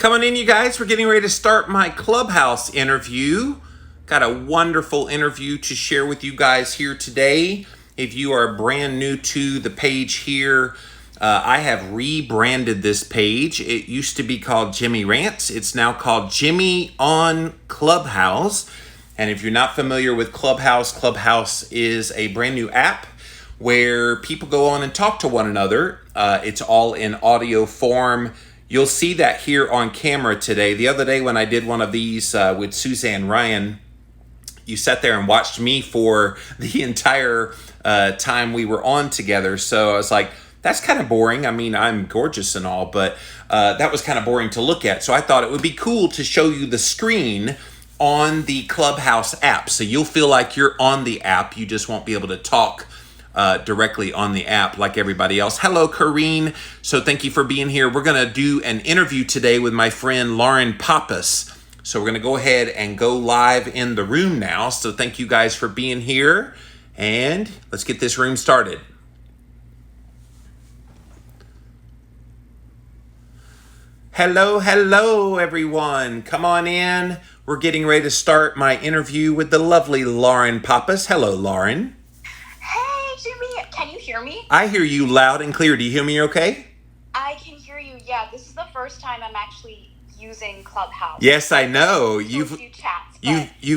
Come on in, you guys. We're getting ready to start my Clubhouse interview. Got a wonderful interview to share with you guys here today. If you are brand new to the page here, I have rebranded this page. It used to be called Jimmy Rants. It's now called Jimmy on Clubhouse. And if you're not familiar with Clubhouse, Clubhouse is a brand new app where people go on and talk to one another. It's all in audio form. You'll see that here on camera today. The other day when I did one of these with Suzanne Ryan, you sat there and watched me for the entire time we were on together. So I was like, that's kind of boring. I mean, I'm gorgeous and all, but that was kind of boring to look at. So I thought it would be cool to show you the screen on the Clubhouse app. So you'll feel like you're on the app. You just won't be able to talk directly on the app like everybody else. Hello, Kareen. So thank you for being here. We're going to do an interview today with my friend Lauren Pappas. So we're going to go ahead and go live in the room now. So thank you guys for being here. And let's get this room started. Hello, everyone. Come on in. We're getting ready to start my interview with the lovely Lauren Pappas. Hello, Lauren. Hey, Jimmy. Can you hear me? I hear you loud and clear. Do you hear me okay? I can hear you. Yeah, this is the first time I'm actually using Clubhouse. Yes, I know. You've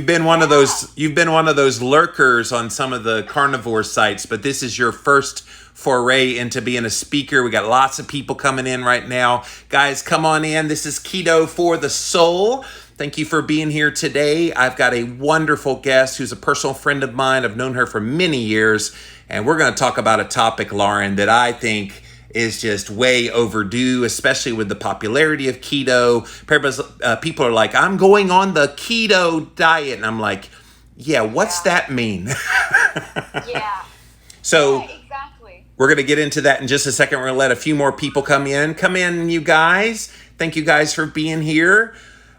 been one of those lurkers on some of the carnivore sites, but this is your first foray into being a speaker. We got lots of people coming in right now. Guys, come on in. This is Keto for the Soul. Thank you for being here today. I've got a wonderful guest who's a personal friend of mine. I've known her for many years, and we're going to talk about a topic, Lauren, that I think is just way overdue, especially with the popularity of keto. People are like, I'm going on the keto diet. And I'm like, yeah, what's that mean? Yeah. So yeah, exactly. We're going to get into that in just a second. We're going to let a few more people come in. Come in, you guys. Thank you guys for being here.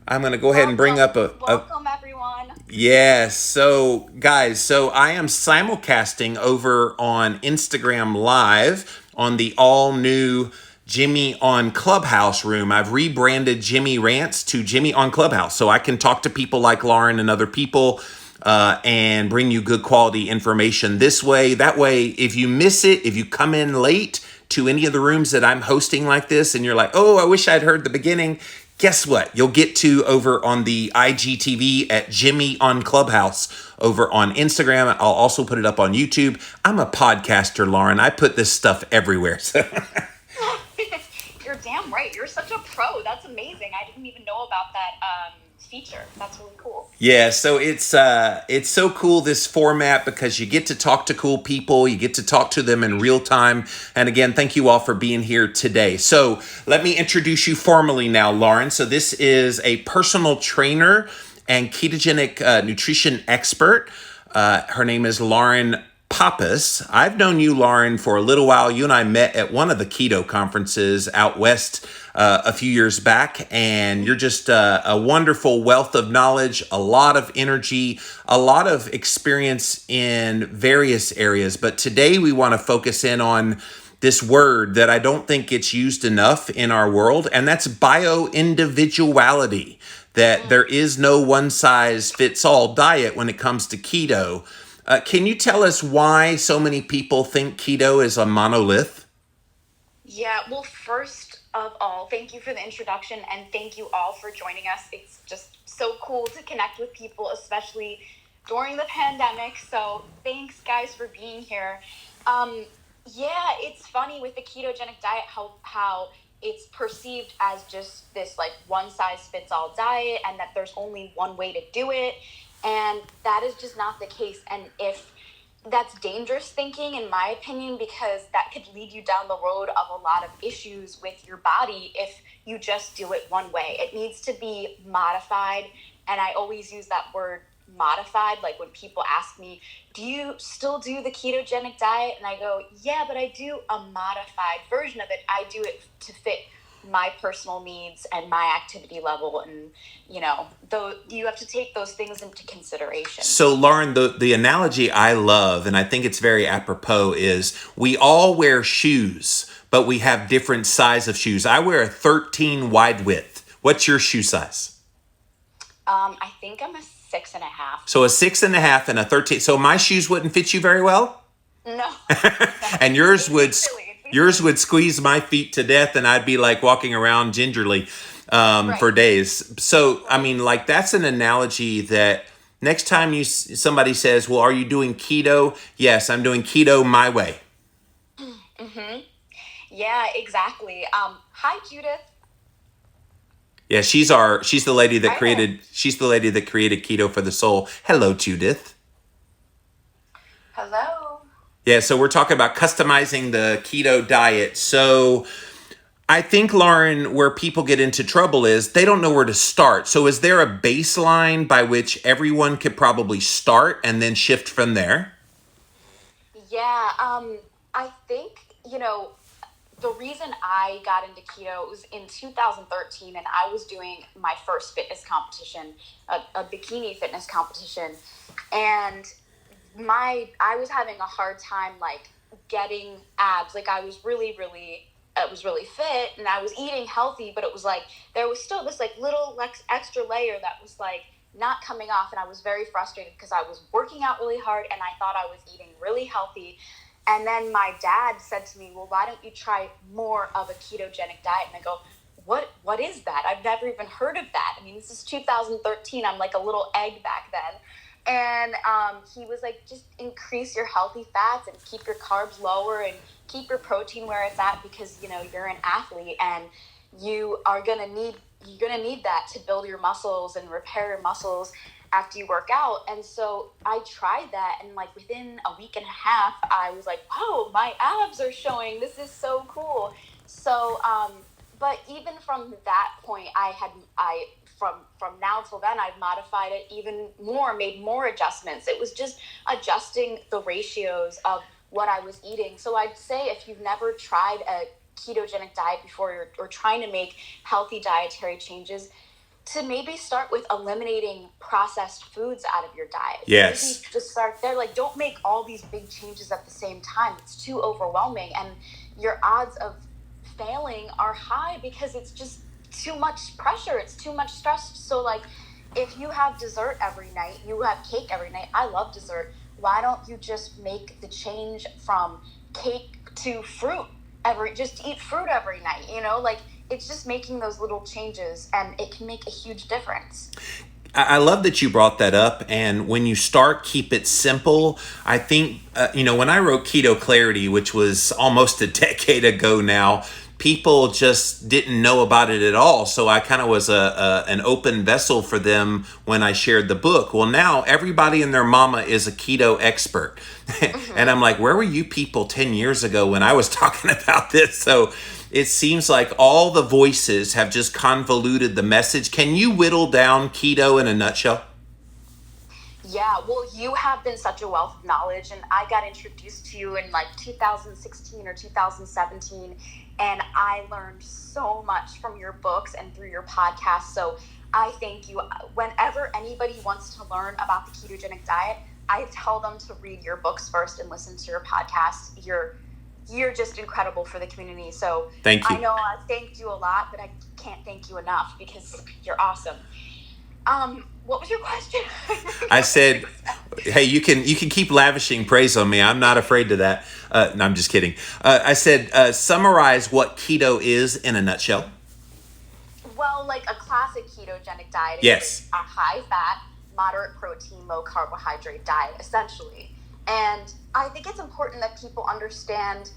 I'm going to go ahead and bring up Welcome, everyone. Yes. So, guys, I am simulcasting over on Instagram Live on the all-new Jimmy on Clubhouse room. I've rebranded Jimmy Rants to Jimmy on Clubhouse, so I can talk to people like Lauren and other people and bring you good quality information this way. That way, if you miss it, if you come in late to any of the rooms that I'm hosting like this and you're like, oh, I wish I'd heard the beginning, guess what? You'll get to over on the IGTV at Jimmy on Clubhouse over on Instagram. I'll also put it up on YouTube. I'm a podcaster, Lauren. I put this stuff everywhere. So. You're damn right. You're such a pro. That's amazing. I didn't even know about that feature. That's really cool. Yeah, so it's so cool, this format, because you get to talk to cool people. You get to talk to them in real time. And again, thank you all for being here today. So let me introduce you formally now, Lauren. So this is a personal trainer and ketogenic nutrition expert. Her name is Lauren Pappas. I've known you, Lauren, for a little while. You and I met at one of the keto conferences out west a few years back, and you're just a wonderful wealth of knowledge, a lot of energy, a lot of experience in various areas. But today we want to focus in on this word that I don't think gets used enough in our world, and that's bio-individuality, that there is no one-size-fits-all diet when it comes to keto. Can you tell us why so many people think keto is a monolith? Yeah, well, first of all, thank you for the introduction, and thank you all for joining us. It's just so cool to connect with people, especially during the pandemic. So thanks, guys, for being here. Yeah, it's funny with the ketogenic diet how it's perceived as just this like one-size-fits-all diet, and that there's only one way to do it. And that is just not the case. And if that's dangerous thinking, in my opinion, because that could lead you down the road of a lot of issues with your body if you just do it one way. It needs to be modified. And I always use that word modified. Like when people ask me, do you still do the ketogenic diet? And I go, yeah, but I do a modified version of it. I do it to fit my personal needs and my activity level, and though you have to take those things into consideration. So Lauren, the analogy I love, and I think it's very apropos, is we all wear shoes, but we have different size of shoes. I wear a 13 wide width. What's your shoe size? I think I'm a 6.5. So a 6.5 and a 13. So my shoes wouldn't fit you very well? No. And yours would Silly. squeeze my feet to death, and I'd be like walking around gingerly Right. for days. So I mean, like, that's an analogy that next time somebody says, "Well, are you doing keto?" Yes, I'm doing keto my way. Yeah, exactly. Hi, Judith. Yeah, she's the lady that Hi there. created Keto for the Soul. Hello, Judith. Hello. Yeah, so we're talking about customizing the keto diet. So I think, Lauren, where people get into trouble is they don't know where to start. So is there a baseline by which everyone could probably start and then shift from there? Yeah, I think, the reason I got into keto was in 2013, and I was doing my first fitness competition, a bikini fitness competition, and I was having a hard time like getting abs. Like I was really fit and I was eating healthy, but it was like there was still this like little extra layer that was like not coming off, and I was very frustrated because I was working out really hard and I thought I was eating really healthy. And then my dad said to me, "Well, why don't you try more of a ketogenic diet?" And I go, What is that? I've never even heard of that. I mean, this is 2013. I'm like a little egg back then. And he was like, just increase your healthy fats and keep your carbs lower and keep your protein where it's at, because you're an athlete and you're gonna need that to build your muscles and repair your muscles after you work out. And so I tried that, and like within a week and a half, I was like, wow, my abs are showing. This is so cool. So, but even from that point, from now till then, I've modified it even more, made more adjustments. It was just adjusting the ratios of what I was eating. So I'd say if you've never tried a ketogenic diet before, or trying to make healthy dietary changes, to maybe start with eliminating processed foods out of your diet. Yes. Maybe just start there. Like, don't make all these big changes at the same time. It's too overwhelming, and your odds of failing are high because it's just too much pressure. It's too much stress. So like, if you have dessert every night, you have cake every night. I love dessert. Why don't you just make the change from cake to fruit just eat fruit every night, like it's just making those little changes, and it can make a huge difference. I love that you brought that up. And when you start, keep it simple. I think, when I wrote Keto Clarity, which was almost a decade ago now, people just didn't know about it at all. So I kind of was an open vessel for them when I shared the book. Well, now everybody and their mama is a keto expert. And I'm like, where were you people 10 years ago when I was talking about this? So it seems like all the voices have just convoluted the message. Can you whittle down keto in a nutshell? Yeah, well, you have been such a wealth of knowledge, and I got introduced to you in like 2016 or 2017, and I learned so much from your books and through your podcast. So I thank you. Whenever anybody wants to learn about the ketogenic diet, I tell them to read your books first and listen to your podcast. You're just incredible for the community. So Thank you. I know I thanked you a lot, but I can't thank you enough because you're awesome. What was your question? I said, hey, you can keep lavishing praise on me. I'm not afraid to that. No, I'm just kidding. I said, summarize what keto is in a nutshell. Well, like a classic ketogenic diet Yes. is a high fat, moderate protein, low carbohydrate diet, essentially. And I think it's important that people understand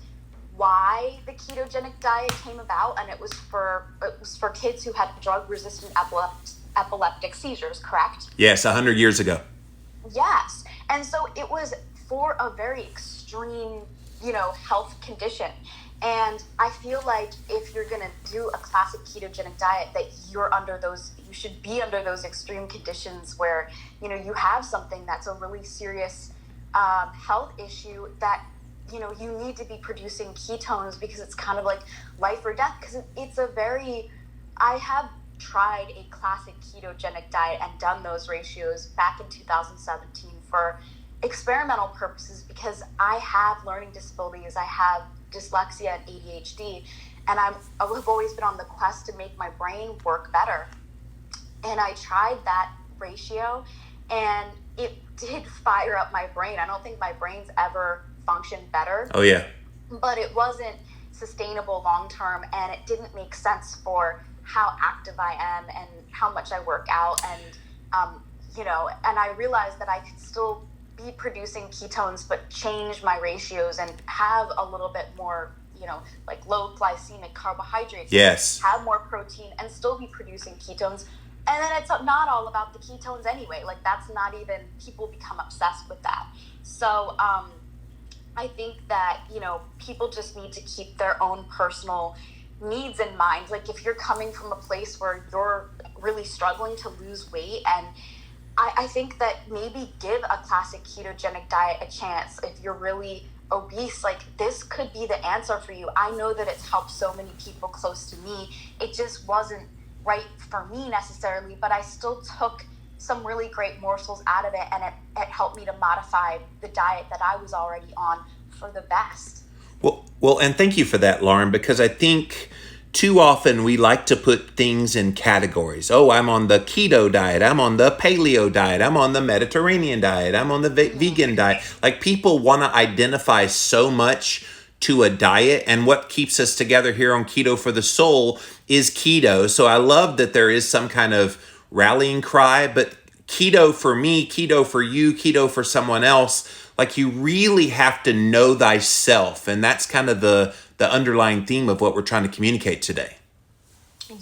why the ketogenic diet came about, and it was for kids who had drug-resistant epileptic seizures, correct? Yes, 100 years ago. Yes. And so it was for a very extreme, health condition. And I feel like if you're going to do a classic ketogenic diet, that you should be under those extreme conditions where, you have something that's a really serious health issue that, you need to be producing ketones, because it's kind of like life or death. Because I have tried a classic ketogenic diet and done those ratios back in 2017 for experimental purposes, because I have learning disabilities. I have dyslexia and ADHD, and I have always been on the quest to make my brain work better. And I tried that ratio, and it did fire up my brain. I don't think my brain's ever functioned better. Oh, yeah. But it wasn't sustainable long term, and it didn't make sense for how active I am and how much I work out. And, and I realized that I could still be producing ketones, but change my ratios and have a little bit more, like low glycemic carbohydrates. Yes. Have more protein and still be producing ketones. And then it's not all about the ketones anyway. Like, that's not even, people become obsessed with that. So I think that, people just need to keep their own personal needs in mind. Like, if you're coming from a place where you're really struggling to lose weight, and I think that maybe give a classic ketogenic diet a chance. If you're really obese, like, this could be the answer for you. I know that it's helped so many people close to me. It just wasn't right for me necessarily, but I still took some really great morsels out of it, and it helped me to modify the diet that I was already on for the best. Well, and thank you for that, Lauren, because I think too often we like to put things in categories. Oh, I'm on the keto diet. I'm on the paleo diet. I'm on the Mediterranean diet. I'm on the vegan diet. Like, people want to identify so much to a diet, and what keeps us together here on Keto for the Soul is keto. So I love that there is some kind of rallying cry, but keto for me, keto for you, keto for someone else, like, you really have to know thyself, and that's kind of the underlying theme of what we're trying to communicate today.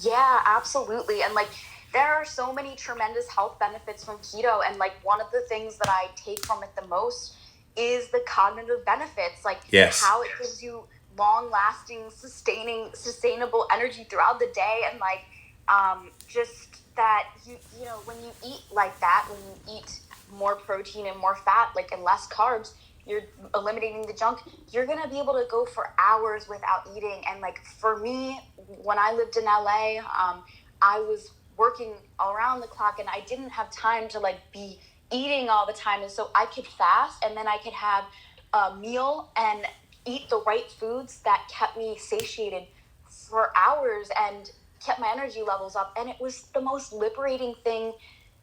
Yeah, absolutely. And like, there are so many tremendous health benefits from keto, and like, one of the things that I take from it the most is the cognitive benefits, like Yes. how it gives you long-lasting, sustainable energy throughout the day, and like just that when you eat like that, when you eat more protein and more fat, like, and less carbs, you're eliminating the junk, you're gonna be able to go for hours without eating. And like, for me, when I lived in LA, I was working around the clock, and I didn't have time to like be eating all the time. And so I could fast, and then I could have a meal and eat the right foods that kept me satiated for hours and kept my energy levels up. And it was the most liberating thing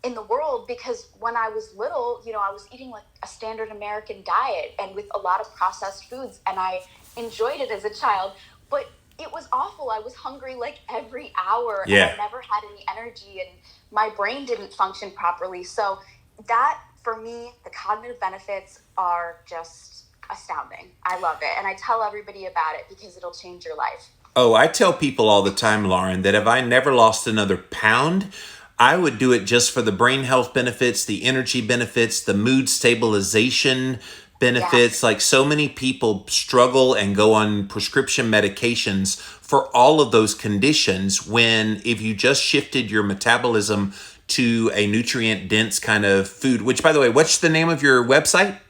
in the world, because when I was little, I was eating like a standard American diet and with a lot of processed foods, and I enjoyed it as a child, but it was awful. I was hungry like every hour, and I never had any energy, and my brain didn't function properly. So that, for me, the cognitive benefits are just astounding. I love it, and I tell everybody about it because it'll change your life. Oh, I tell people all the time, Lauren, that if I never lost another pound, I would do it just for the brain health benefits, the energy benefits, the mood stabilization benefits. Yes. Like, so many people struggle and go on prescription medications for all of those conditions, when if you just shifted your metabolism to a nutrient dense kind of food, which, by the way, what's the name of your website?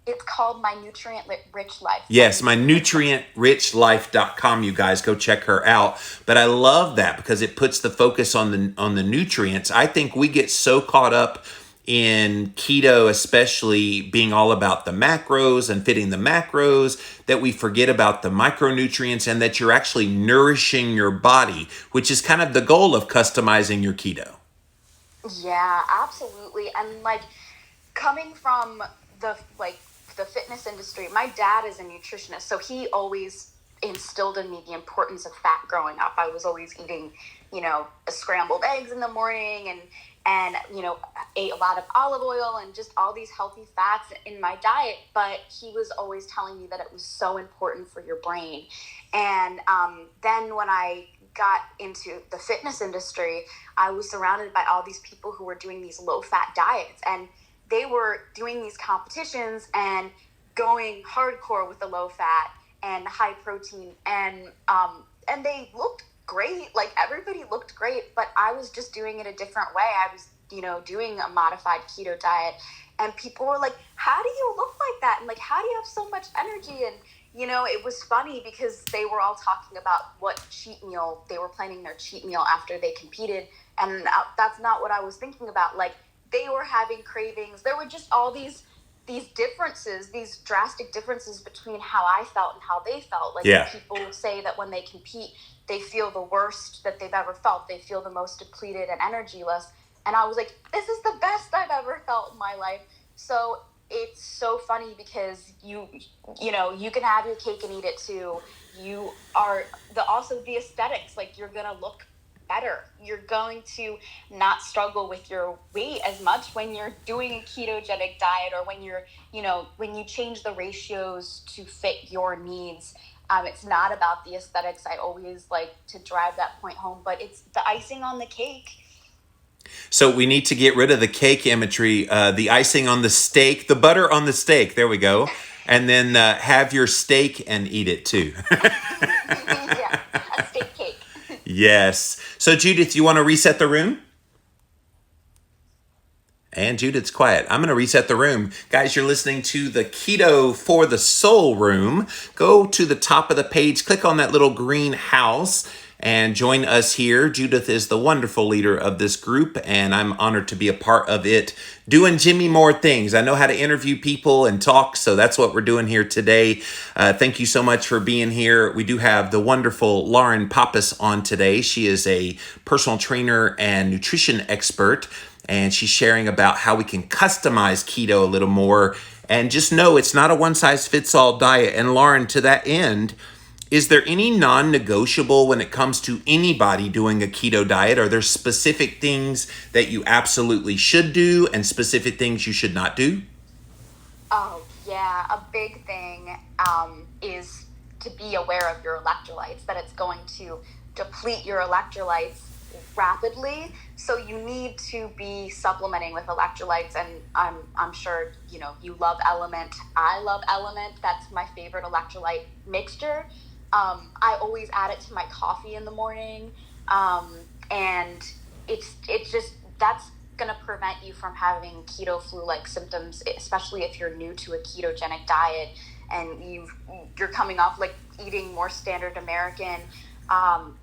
It's called My Nutrient Rich Life. Yes, my nutrientrichlife.com. You guys go check her out. But I love that because it puts the focus on the nutrients. I think we get so caught up in keto, especially being all about the macros and fitting the macros, that we forget about the micronutrients, and that you're actually nourishing your body, which is kind of the goal of customizing your keto. Yeah, absolutely. And like, coming from the fitness industry, my dad is a nutritionist, so he always instilled in me the importance of fat growing up. I was always eating, scrambled eggs in the morning, and ate a lot of olive oil and just all these healthy fats in my diet. But he was always telling me that it was so important for your brain. And then when I got into the fitness industry, I was surrounded by all these people who were doing these low-fat diets, and they were doing these competitions and going hardcore with the low fat and high protein, and they looked great. Like, everybody looked great, but I was just doing it a different way. I was, doing a modified keto diet, and people were like, "How do you look like that? And like, how do you have so much energy?" And it was funny because they were all talking about what cheat meal they were planning their cheat meal after they competed, and that's not what I was thinking about. Like, they were having cravings. There were just all these these differences, these drastic differences between how I felt and how they felt. Like Yeah. people say that when they compete, they feel the worst that they've ever felt. They feel the most depleted and energyless. And I was like, this is the best I've ever felt in my life. So it's so funny because you can have your cake and eat it too. You are also the aesthetics, like you're going to look better. You're going to not struggle with your weight as much when you're doing a ketogenic diet, or when when you change the ratios to fit your needs. It's not about the aesthetics. I always like to drive that point home, but it's the icing on the cake. So we need to get rid of the cake imagery, the icing on the steak, the butter on the steak. There we go. And then have your steak and eat it too. Yeah, a steak cake. Yes. So Judith, you want to reset the room? And Judith's quiet. I'm going to reset the room. Guys, you're listening to the Keto for the Soul room. Go to the top of the page, click on that little green house, and join us here. Judith is the wonderful leader of this group, and I'm honored to be a part of it, doing Jimmy Moore things. I know how to interview people and talk, so that's what we're doing here today. Thank you so much for being here. We do have the wonderful Lauren Pappas on today. She is a personal trainer and nutrition expert, and she's sharing about how we can customize keto a little more. And just know it's not a one-size-fits-all diet. And Lauren, to that end, is there any non-negotiable when it comes to anybody doing a keto diet? Are there specific things that you absolutely should do and specific things you should not do? Oh, yeah. A big thing is to be aware of your electrolytes, that it's going to deplete your electrolytes rapidly. So you need to be supplementing with electrolytes. And I'm sure, you love Element. I love Element. That's my favorite electrolyte mixture. I always add it to my coffee in the morning. And it's just, that's going to prevent you from having keto flu-like symptoms, especially if you're new to a ketogenic diet and you're coming off like eating more standard American,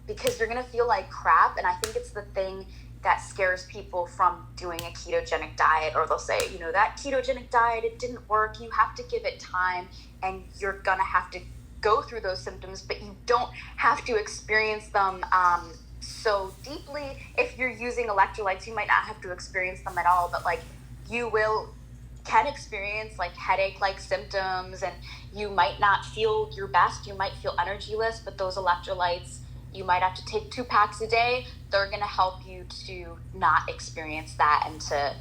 because you're going to feel like crap. And I think it's the thing that scares people from doing a ketogenic diet, or they'll say, that ketogenic diet, it didn't work. You have to give it time, and you're going to have to go through those symptoms, but you don't have to experience them so deeply. If you're using electrolytes, you might not have to experience them at all, but like you can experience like headache-like symptoms, and you might not feel your best. You might feel energyless, but those electrolytes, you might have to take 2 packs a day. They're going to help you to not experience that, and to,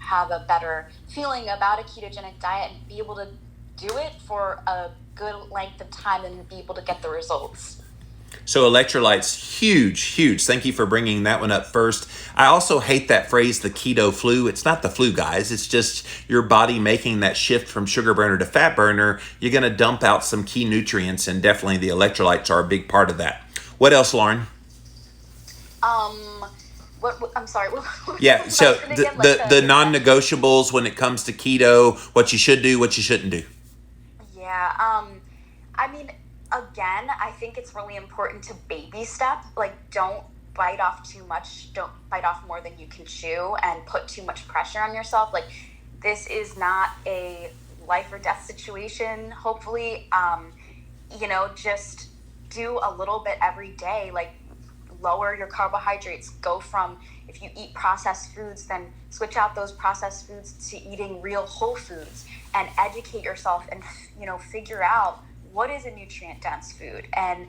have a better feeling about a ketogenic diet and be able to do it for a good length of time and be able to get the results. So electrolytes, huge. Thank you for bringing that one up first. I also hate that phrase, the keto flu. It's not the flu, guys. It's just your body making that shift from sugar burner to fat burner. You're going to dump out some key nutrients, and definitely the electrolytes are a big part of that. What else, Lauren? What I'm sorry. Yeah, so the non-negotiables when it comes to keto, what you should do, what you shouldn't do. Yeah, I mean, again, I think it's really important to baby step. Like, don't bite off too much. Don't bite off more than you can chew and put too much pressure on yourself. Like, this is not a life or death situation, hopefully. Just do a little bit every day. Like, lower your carbohydrates. Go from, if you eat processed foods, then switch out those processed foods to eating real whole foods, and educate yourself and, figure out what is a nutrient dense food. And,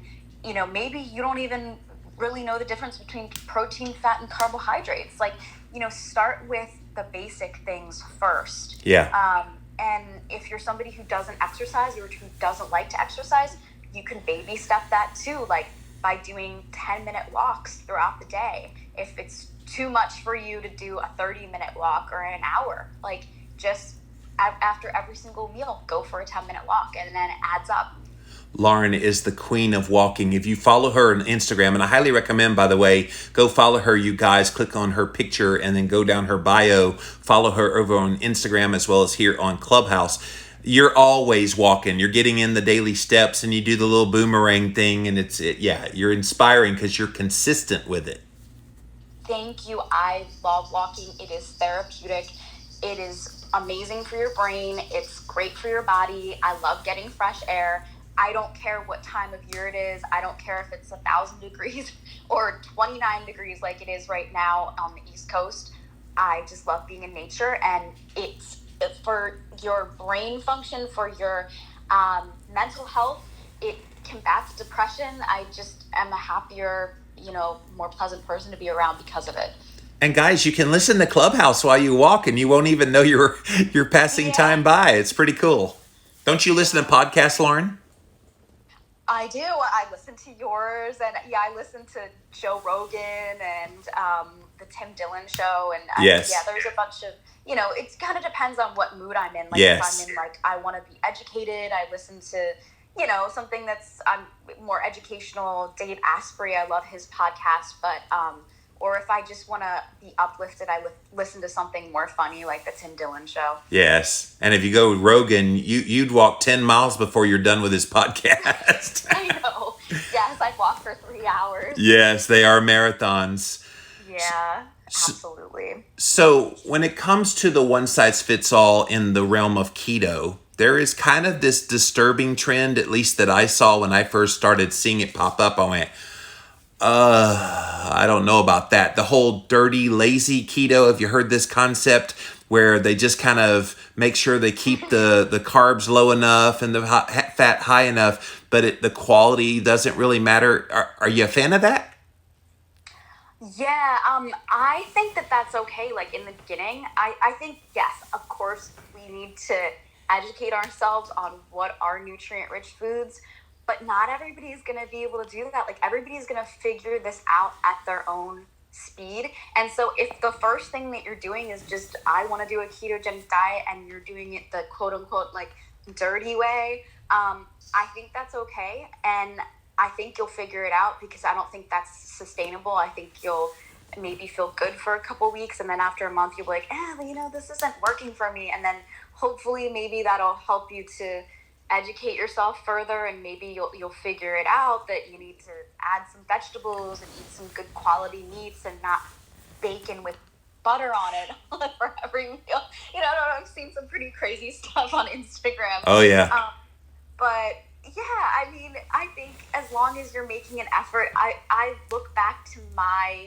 maybe you don't even really know the difference between protein, fat, and carbohydrates. Like, start with the basic things first. Yeah. And if you're somebody who doesn't exercise or who doesn't like to exercise, you can baby step that too, like by doing 10-minute walks throughout the day. If it's too much for you to do a 30-minute walk or an hour, like just after every single meal, go for a 10-minute walk, and then it adds up. Lauren is the queen of walking. If you follow her on Instagram, and I highly recommend, by the way, go follow her, you guys. Click on her picture and then go down her bio. Follow her over on Instagram as well as here on Clubhouse. You're always walking. You're getting in the daily steps, and you do the little boomerang thing, and you're inspiring because you're consistent with it. Thank you. I love walking. It is therapeutic. It is amazing for your brain. It's great for your body. I love getting fresh air. I don't care what time of year it is. I don't care if it's 1,000 degrees or 29 degrees like it is right now on the East Coast. I just love being in nature, and it's for your brain function, for your mental health. It combats depression. I just am a happier, more pleasant person to be around because of it. And guys, you can listen to Clubhouse while you walk, and you won't even know you're passing time by. It's pretty cool. Don't you listen to podcasts, Lauren? I do. I listen to yours, and I listen to Joe Rogan and the Tim Dillon show, and yes, there's a bunch of, it kind of depends on what mood I'm in. Like yes. If I'm in I want to be educated, I listen to something that's more educational. Dave Asprey, I love his podcast, but or if I just want to be uplifted, I listen to something more funny, like the Tim Dillon show. Yes. And if you go with Rogan, you'd walk 10 miles before you're done with his podcast. I know. Yes, I'd walk for 3 hours. Yes, they are marathons. Yeah, absolutely. So when it comes to the one size fits all in the realm of keto, there is kind of this disturbing trend, at least that I saw when I first started seeing it pop up. I went, I don't know about that. The whole dirty, lazy keto. Have you heard this concept where they just kind of make sure they keep the carbs low enough and the fat high enough, but the quality doesn't really matter? Are you a fan of that? Yeah, I think that's okay. Like in the beginning, I think, yes, of course, we need to educate ourselves on what are nutrient-rich foods. But not everybody is going to be able to do that. Like everybody is going to figure this out at their own speed. And so if the first thing that you're doing is just, I want to do a ketogenic diet, and you're doing it the quote unquote like dirty way, I think that's okay. And I think you'll figure it out, because I don't think that's sustainable. I think you'll maybe feel good for a couple weeks, and then after a month you'll be like, this isn't working for me. And then hopefully maybe that'll help you to educate yourself further, and maybe you'll figure it out that you need to add some vegetables and eat some good quality meats, and not bacon with butter on it for every meal. I've seen some pretty crazy stuff on Instagram. Oh yeah. But yeah, I think as long as you're making an effort, I look back to my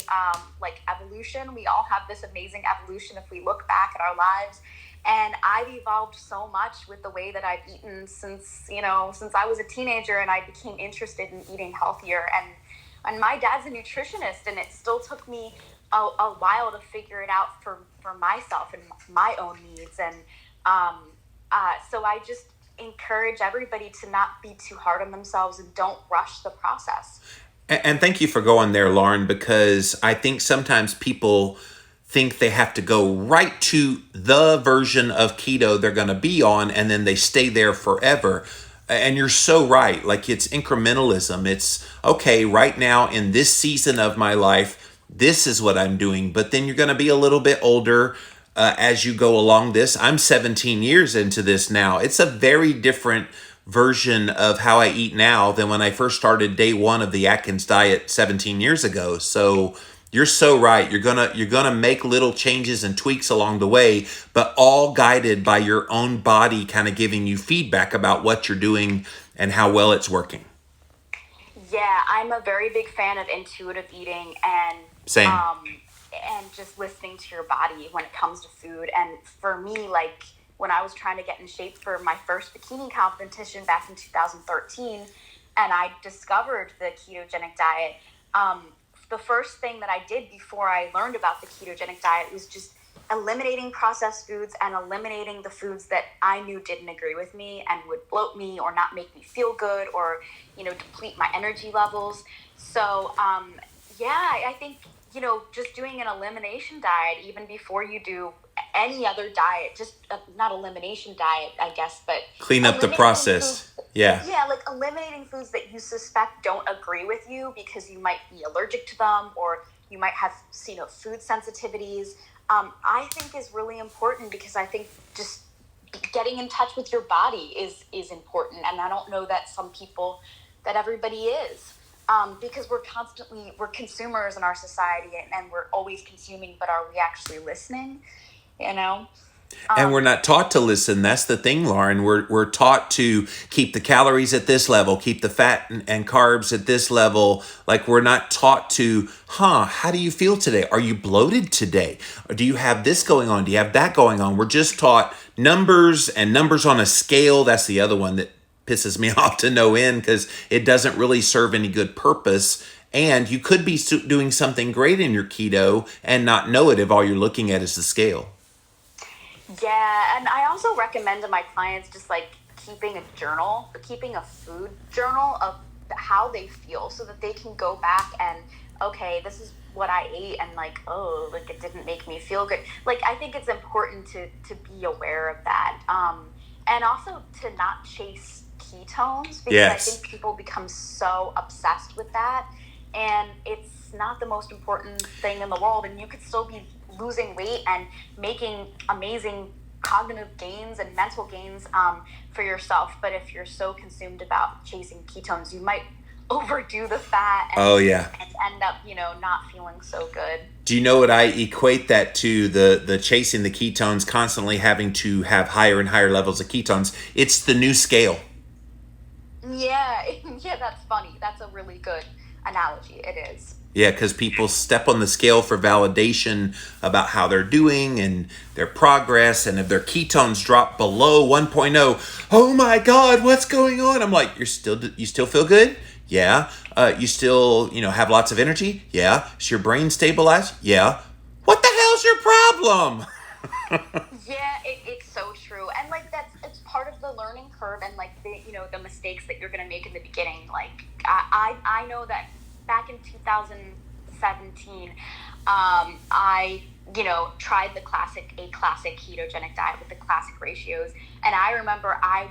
evolution. We all have this amazing evolution if we look back at our lives. And I've evolved so much with the way that I've eaten since I was a teenager, and I became interested in eating healthier. And my dad's a nutritionist, and it still took me a while to figure it out for myself and my own needs. And so I just encourage everybody to not be too hard on themselves, and don't rush the process. And thank you for going there, Lauren, because I think sometimes people think they have to go right to the version of keto they're going to be on, and then they stay there forever. And you're so right. Like, it's incrementalism. It's okay, right now in this season of my life, this is what I'm doing. But then you're going to be a little bit older as you go along this. I'm 17 years into this now. It's a very different version of how I eat now than when I first started day one of the Atkins diet 17 years ago. So you're so right. You're gonna make little changes and tweaks along the way, but all guided by your own body kind of giving you feedback about what you're doing and how well it's working. Yeah, I'm a very big fan of intuitive eating, and same. And just listening to your body when it comes to food. And for me, like when I was trying to get in shape for my first bikini competition back in 2013, and I discovered the ketogenic diet, the first thing that I did before I learned about the ketogenic diet was just eliminating processed foods and eliminating the foods that I knew didn't agree with me and would bloat me or not make me feel good, or, deplete my energy levels. So, I think, just doing an elimination diet, even before you do any other diet, just not elimination diet, I guess, but clean up the process. Foods, yeah, like eliminating foods that you suspect don't agree with you because you might be allergic to them, or you might have food sensitivities. I think is really important, because I think just getting in touch with your body is important, and I don't know that everybody is. Because we're consumers in our society, and we're always consuming, but are we actually listening? And we're not taught to listen. That's the thing, Lauren. We're taught to keep the calories at this level, keep the fat and carbs at this level. Like, we're not taught to, how do you feel today? Are you bloated today? Or do you have this going on? Do you have that going on? We're just taught numbers and numbers on a scale. That's the other one that pisses me off to no end, because it doesn't really serve any good purpose. And you could be doing something great in your keto and not know it if all you're looking at is the scale. Yeah, and I also recommend to my clients just like keeping a journal, keeping a food journal of how they feel, so that they can go back and, okay, this is what I ate, and like, oh, like it didn't make me feel good. Like, I think it's important to be aware of that. And also to not chase ketones, because I think people become so obsessed with that, and it's not the most important thing in the world, and you could still be losing weight and making amazing cognitive gains and mental gains for yourself. But if you're so consumed about chasing ketones, you might overdo the fat and, and end up, not feeling so good. Do you know what I equate that to? The chasing the ketones, constantly having to have higher and higher levels of ketones. It's the new scale. Yeah, that's funny. That's a really good analogy. It is. Yeah, because people step on the scale for validation about how they're doing and their progress. And if their ketones drop below 1.0, oh my God, what's going on? I'm like, you still feel good? Yeah. You still, have lots of energy? Yeah. Is your brain stabilized? Yeah. What the hell's your problem? Yeah, it's so true. And like, it's part of the learning curve, and like the mistakes that you're going to make in the beginning. Like, I know that back in 2017, I tried a classic ketogenic diet with the classic ratios, and I remember I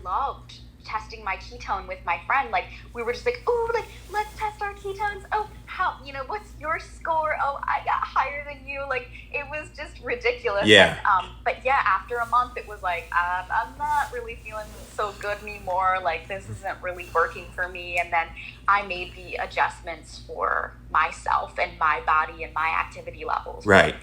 loved testing my ketone with my friend. Like, we were just like, oh, like, let's test our ketones. Oh, how, what's your score? Oh, I got higher than you. Like, it was just ridiculous. Yeah. And, but yeah, after a month, it was like, I'm not really feeling so good anymore. Like, this isn't really working for me. And then I made the adjustments for myself and my body and my activity levels. Right.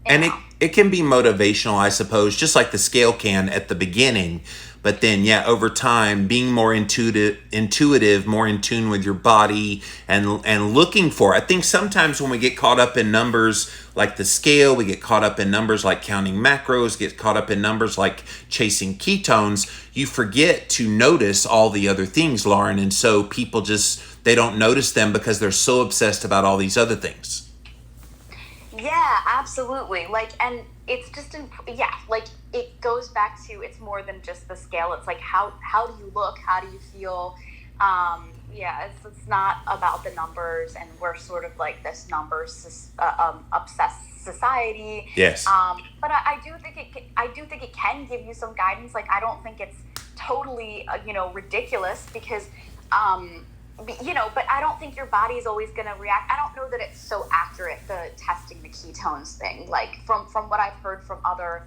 And it can be motivational, I suppose, just like the scale can at the beginning. But then, over time, being more intuitive, more in tune with your body, and looking for. I think sometimes when we get caught up in numbers like the scale, we get caught up in numbers like counting macros, get caught up in numbers like chasing ketones, you forget to notice all the other things, Lauren. And so people they don't notice them because they're so obsessed about all these other things. Yeah, absolutely. Like, and it's just, like, it goes back to, it's more than just the scale. It's like, how do you look? How do you feel? It's not about the numbers, and we're sort of like this numbers obsessed society. Yes. But I do think it can give you some guidance. Like, I don't think it's totally, ridiculous, because, but I don't think your body is always going to react. I don't know that it's so accurate, the testing the ketones thing. Like, from what I've heard from other,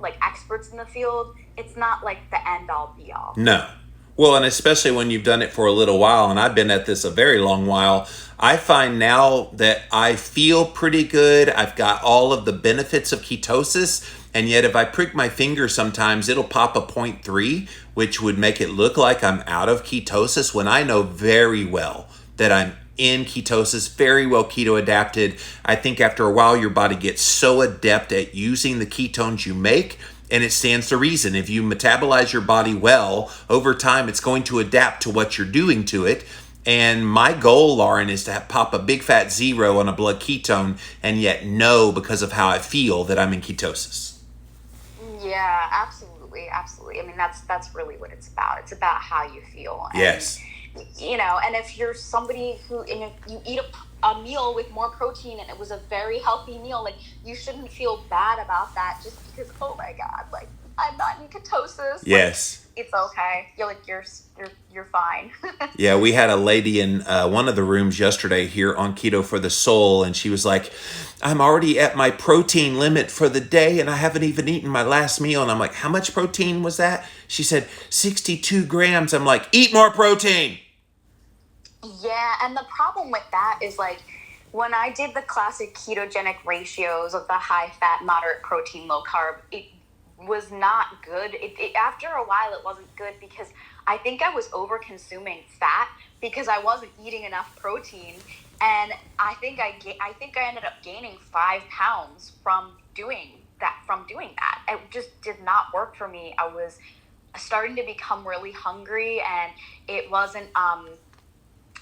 like, experts in the field, it's not like the end all be all. No. Well, and especially when you've done it for a little while, and I've been at this a very long while, I find now that I feel pretty good. I've got all of the benefits of ketosis. And yet if I prick my finger sometimes, it'll pop a 0.3, which would make it look like I'm out of ketosis, when I know very well that I'm in ketosis, very well keto adapted. I think after a while, your body gets so adept at using the ketones you make, and it stands to reason. If you metabolize your body well, over time, it's going to adapt to what you're doing to it. And my goal, Lauren, is to pop a big fat 0 on a blood ketone, and yet know, because of how I feel, that I'm in ketosis. Yeah, absolutely. I mean, that's really what it's about. It's about how you feel. And, yes. And if you're somebody who, and if you eat a meal with more protein and it was a very healthy meal, like, you shouldn't feel bad about that just because, oh my God, like, I'm not in ketosis. Yes. Like, it's okay. You're fine. Yeah, we had a lady in one of the rooms yesterday here on Keto for the Soul, and she was like, I'm already at my protein limit for the day, and I haven't even eaten my last meal. And I'm like, how much protein was that? She said, 62 grams. I'm like, eat more protein. Yeah, and the problem with that is, like, when I did the classic ketogenic ratios of the high fat, moderate protein, low carb, was not good. After a while, it wasn't good because I think I was over consuming fat because I wasn't eating enough protein, and I think I ended up gaining 5 pounds from doing that. It just did not work for me. I was starting to become really hungry, and it wasn't.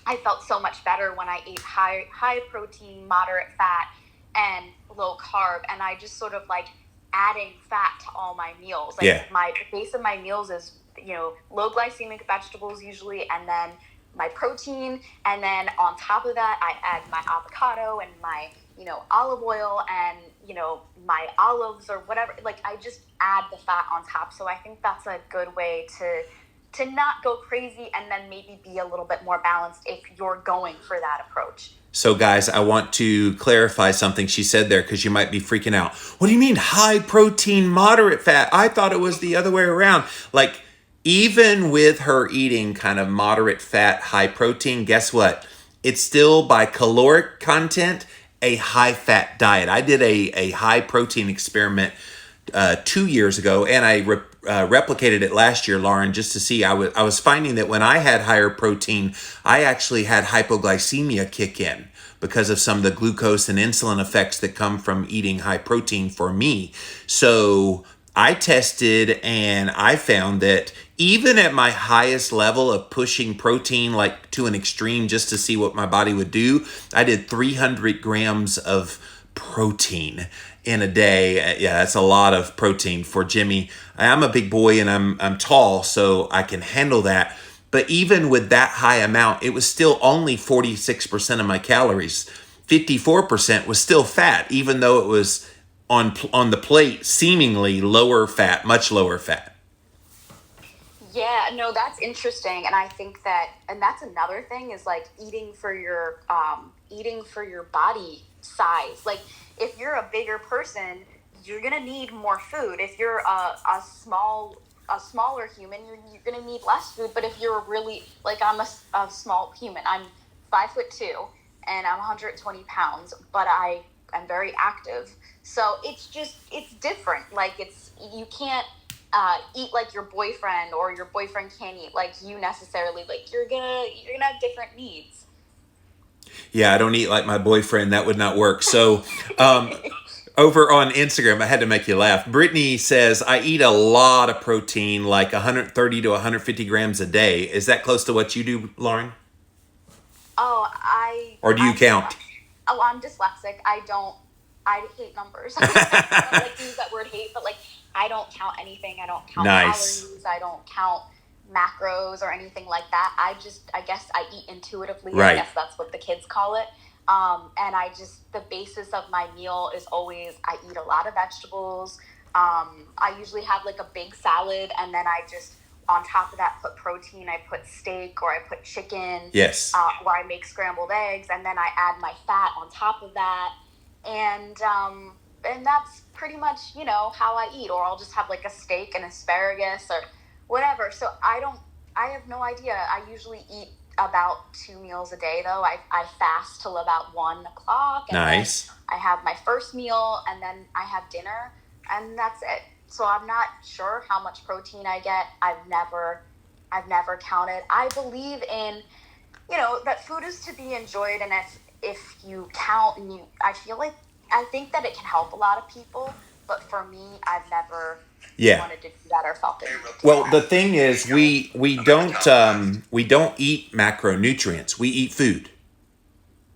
I felt so much better when I ate high protein, moderate fat, and low carb, and I just sort of like adding fat to all my meals. Like the base of my meals is, low glycemic vegetables usually, and then my protein, and then on top of that I add my avocado and my olive oil and my olives or whatever. Like I just add the fat on top. So I think that's a good way to not go crazy, and then maybe be a little bit more balanced if you're going for that approach. So guys, I want to clarify something she said there, because you might be freaking out. What do you mean high protein, moderate fat? I thought it was the other way around. Like, even with her eating kind of moderate fat, high protein, guess what? It's still, by caloric content, a high fat diet. I did a high protein experiment 2 years ago, and I replicated it last year, Lauren, just to see. I was finding that when I had higher protein, I actually had hypoglycemia kick in because of some of the glucose and insulin effects that come from eating high protein for me. So I tested, and I found that even at my highest level of pushing protein like to an extreme just to see what my body would do, I did 300 grams of protein in a day. Yeah, that's a lot of protein for Jimmy. I'm a big boy, and I'm tall, so I can handle that. But even with that high amount, it was still only 46% of my calories. 54% was still fat, even though it was on the plate seemingly lower fat, much lower fat. Yeah, no, that's interesting. And I think and that's another thing, is like eating for your body size. Like if you're a bigger person, you're going to need more food. If you're a smaller human, you're going to need less food. But if you're really, like, I'm a small human, I'm 5'2" and I'm 120 pounds, but I'm very active. So it's different. Like you can't eat like your boyfriend, or your boyfriend can't eat like you necessarily. Like you're gonna have different needs. Yeah, I don't eat like my boyfriend. That would not work. So over on Instagram, I had to make you laugh. Brittany says, I eat a lot of protein, like 130 to 150 grams a day. Is that close to what you do, Lauren? Oh, Or do you count? I'm dyslexic. I hate numbers. I don't like to use that word hate, but like I don't count anything. I don't count calories. I don't count macros or anything like that. I guess I eat intuitively. Right. I guess that's what the kids call it. And the basis of my meal is always, I eat a lot of vegetables. I usually have like a big salad, and then I just, on top of that, put protein. I put steak, or I put chicken. Yes. Or I make scrambled eggs, and then I add my fat on top of that. And that's pretty much, how I eat. Or I'll just have like a steak and asparagus or whatever. So I have no idea. I usually eat about 2 meals a day, though. I fast till about 1 o'clock. And nice. Then I have my first meal, and then I have dinner, and that's it. So I'm not sure how much protein I get. I've never counted. I believe in, that food is to be enjoyed, and if you count and I think that it can help a lot of people, but for me, I've never wanted to do that or felt it. Well, the thing is, we don't eat macronutrients. We eat food,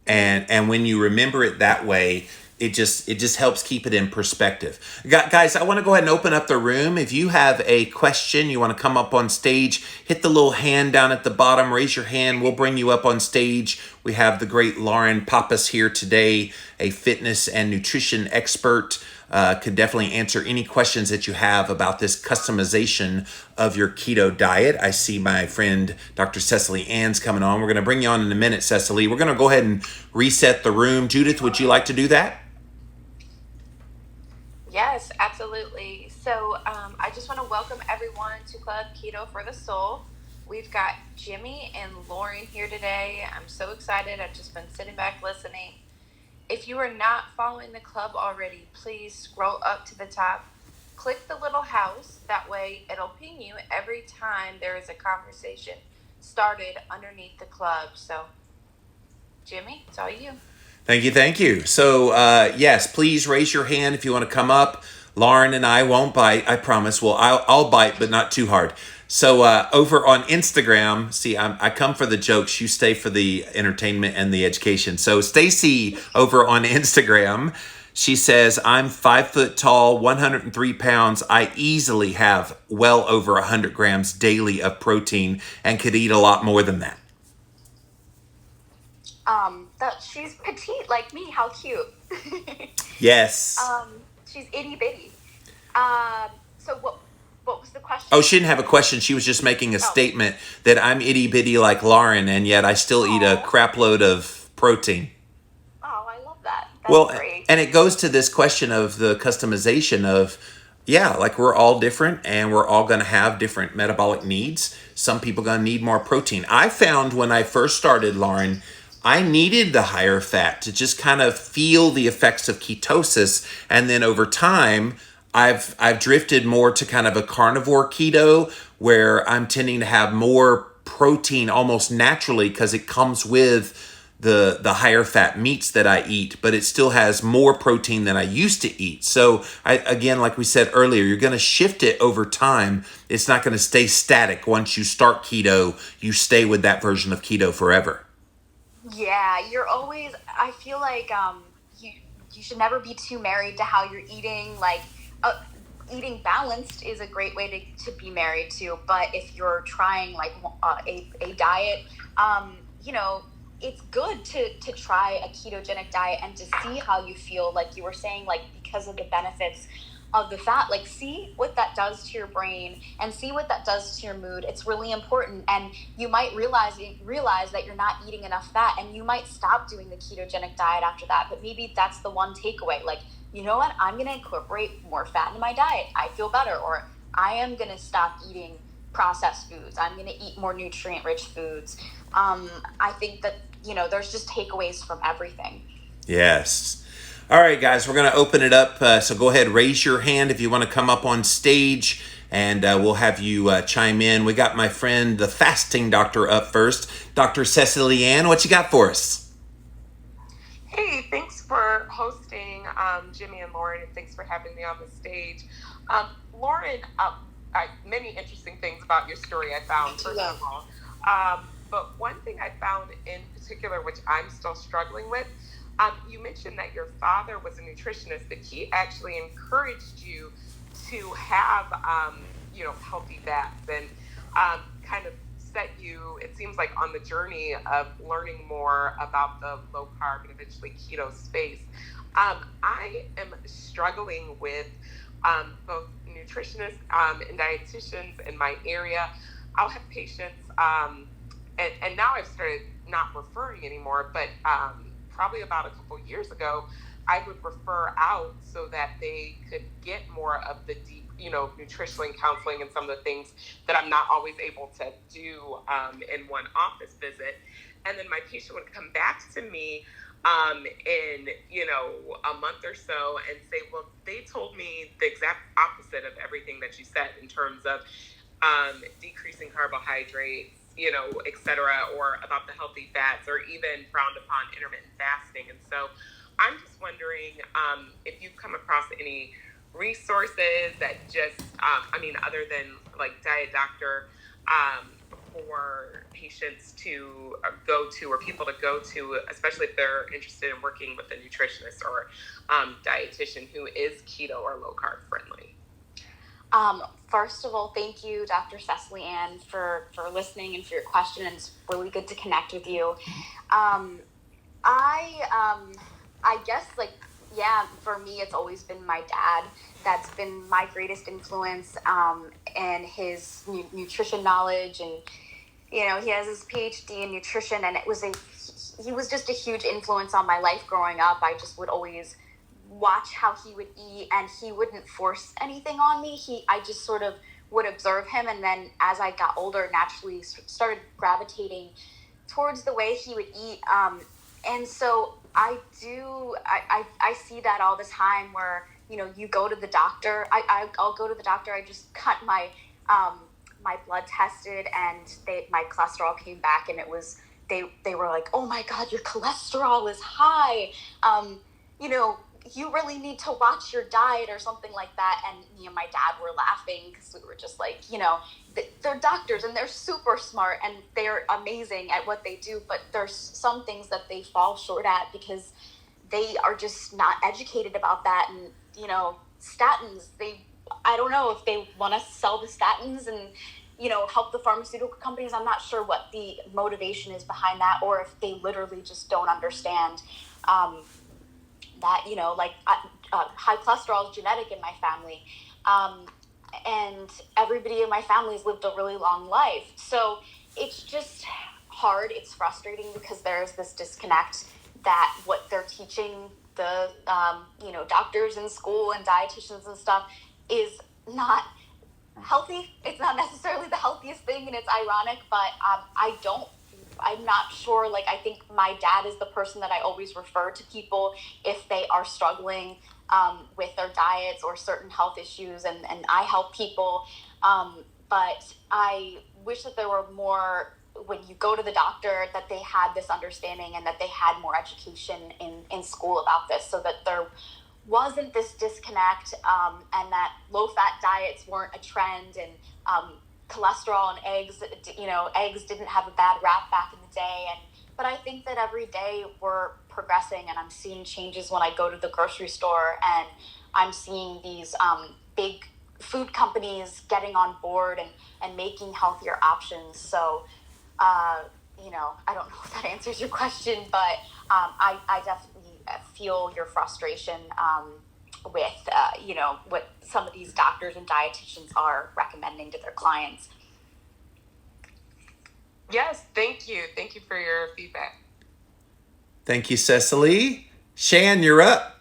and when you remember it that way, it just helps keep it in perspective. Guys, I want to go ahead and open up the room. If you have a question, you want to come up on stage, hit the little hand down at the bottom, raise your hand. We'll bring you up on stage. We have the great Lauren Pappas here today, a fitness and nutrition expert. Could definitely answer any questions that you have about this customization of your keto diet. I see my friend Dr. Cecily Ann's coming on. We're going to bring you on in a minute, Cecily. We're going to go ahead and reset the room. Judith, would you like to do that? Yes, absolutely. So I just want to welcome everyone to Club Keto for the Soul. We've got Jimmy and Lauren here today. I'm so excited. I've just been sitting back listening. If you are not following the club already, please scroll up to the top, click the little house. That way it'll ping you every time there is a conversation started underneath the club. So, Jimmy, it's all you. Thank you, thank you. So, yes, please raise your hand if you want to come up. Lauren and I won't bite, I promise. Well, I'll bite, but not too hard. So, over on Instagram, see, I come for the jokes. You stay for the entertainment and the education. So, Stacy over on Instagram, she says, I'm 5 foot tall, 103 pounds. I easily have well over 100 grams daily of protein and could eat a lot more than that. That she's petite like me. How cute. Yes. She's itty bitty. So what was the question? Oh, she didn't have a question. She was just making a statement that I'm itty bitty like Lauren, and yet I still eat a crap load of protein. Oh, I love that. That's great. And it goes to this question of the customization of, yeah, like we're all different and we're all going to have different metabolic needs. Some people going to need more protein. I found when I first started, Lauren, I needed the higher fat to just kind of feel the effects of ketosis. And then over time, I've drifted more to kind of a carnivore keto where I'm tending to have more protein almost naturally because it comes with the higher fat meats that I eat, but it still has more protein than I used to eat. So again, like we said earlier, you're going to shift it over time. It's not going to stay static. Once you start keto, you stay with that version of keto forever. Yeah, you're always, I feel like you should never be too married to how you're eating. Like eating balanced is a great way to be married to, but if you're trying like a diet, it's good to try a ketogenic diet and to see how you feel, like you were saying, like because of the benefits of the fat, like see what that does to your brain and see what that does to your mood. It's really important, and you might realize that you're not eating enough fat, and you might stop doing the ketogenic diet after that. But maybe that's the one takeaway, like, you know what, I'm going to incorporate more fat into my diet, I feel better. Or I am going to stop eating processed foods, I'm going to eat more nutrient rich foods. I think that there's just takeaways from everything. Yes. All right, guys, we're going to open it up. So go ahead, raise your hand if you want to come up on stage, and we'll have you chime in. We got my friend, the fasting doctor, up first. Dr. Cecily Ann, what you got for us? Hey, thanks for hosting, Jimmy and Lauren, and thanks for having me on the stage. Lauren, many interesting things about your story I found, first of all. But one thing I found in particular, which I'm still struggling with, you mentioned that your father was a nutritionist, that he actually encouraged you to have, healthy fats and kind of set you, it seems like, on the journey of learning more about the low carb and eventually keto space. I am struggling with both nutritionists and dietitians in my area. I'll have patients, and now I've started not referring anymore, but probably about a couple years ago, I would refer out so that they could get more of the deep, nutritional counseling and some of the things that I'm not always able to do in one office visit. And then my patient would come back to me in, a month or so and say, well, they told me the exact opposite of everything that you said in terms of decreasing carbohydrates, et cetera, or about the healthy fats, or even frowned upon intermittent fasting. And so I'm just wondering if you've come across any resources that just, other than like Diet Doctor, for patients to go to, or people to go to, especially if they're interested in working with a nutritionist or dietitian who is keto or low carb friendly. First of all, thank you, Dr. Cecily Ann, for listening and for your question. And it's really good to connect with you. I guess, for me, it's always been my dad that's been my greatest influence, and his nutrition knowledge. And, he has his PhD in nutrition, and he was just a huge influence on my life growing up. I just would always watch how he would eat, and he wouldn't force anything on me. I just sort of would observe him, and then as I got older, naturally started gravitating towards the way he would eat. And so I see that all the time, where you go to the doctor. I'll go to the doctor. I just cut my my blood tested, and my cholesterol came back, and it was they were like, oh my God, your cholesterol is high. You really need to watch your diet or something like that. And me and my dad were laughing because we were just like, they're doctors and they're super smart and they're amazing at what they do, but there's some things that they fall short at because they are just not educated about that. And statins, I don't know if they want to sell the statins and help the pharmaceutical companies. I'm not sure what the motivation is behind that, or if they literally just don't understand that high cholesterol is genetic in my family, and everybody in my family has lived a really long life. So it's just hard. It's frustrating because there's this disconnect that what they're teaching the doctors in school and dietitians and stuff is not healthy. It's not necessarily the healthiest thing, and it's ironic, but I'm not sure. I think my dad is the person that I always refer to people if they are struggling with their diets or certain health issues, and I help people. But I wish that there were more, when you go to the doctor, that they had this understanding and that they had more education in school about this, so that there wasn't this disconnect, and that low-fat diets weren't a trend, and cholesterol and eggs didn't have a bad rap back in the day. But I think that every day we're progressing, and I'm seeing changes when I go to the grocery store, and I'm seeing these big food companies getting on board and making healthier options. So, I don't know if that answers your question, but I definitely feel your frustration with what some of these doctors and dietitians are recommending to their clients. Yes, thank you for your feedback. Thank you, Cecily. Shan, you're up.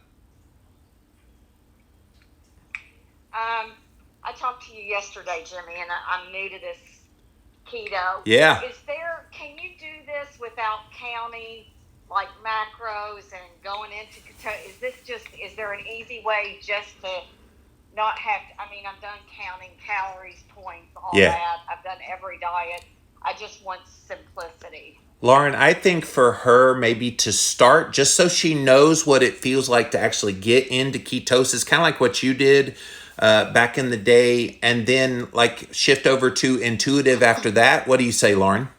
I talked to you yesterday, Jimmy, and I'm new to this keto. Yeah. Can you do this without counting macros and going into keto? Is there an easy way just to not have to, I've done counting calories, points, all that. I've done every diet. I just want simplicity. Lauren, I think for her, maybe to start, just so she knows what it feels like to actually get into ketosis, kind of like what you did back in the day, and then shift over to intuitive after that. What do you say, Lauren?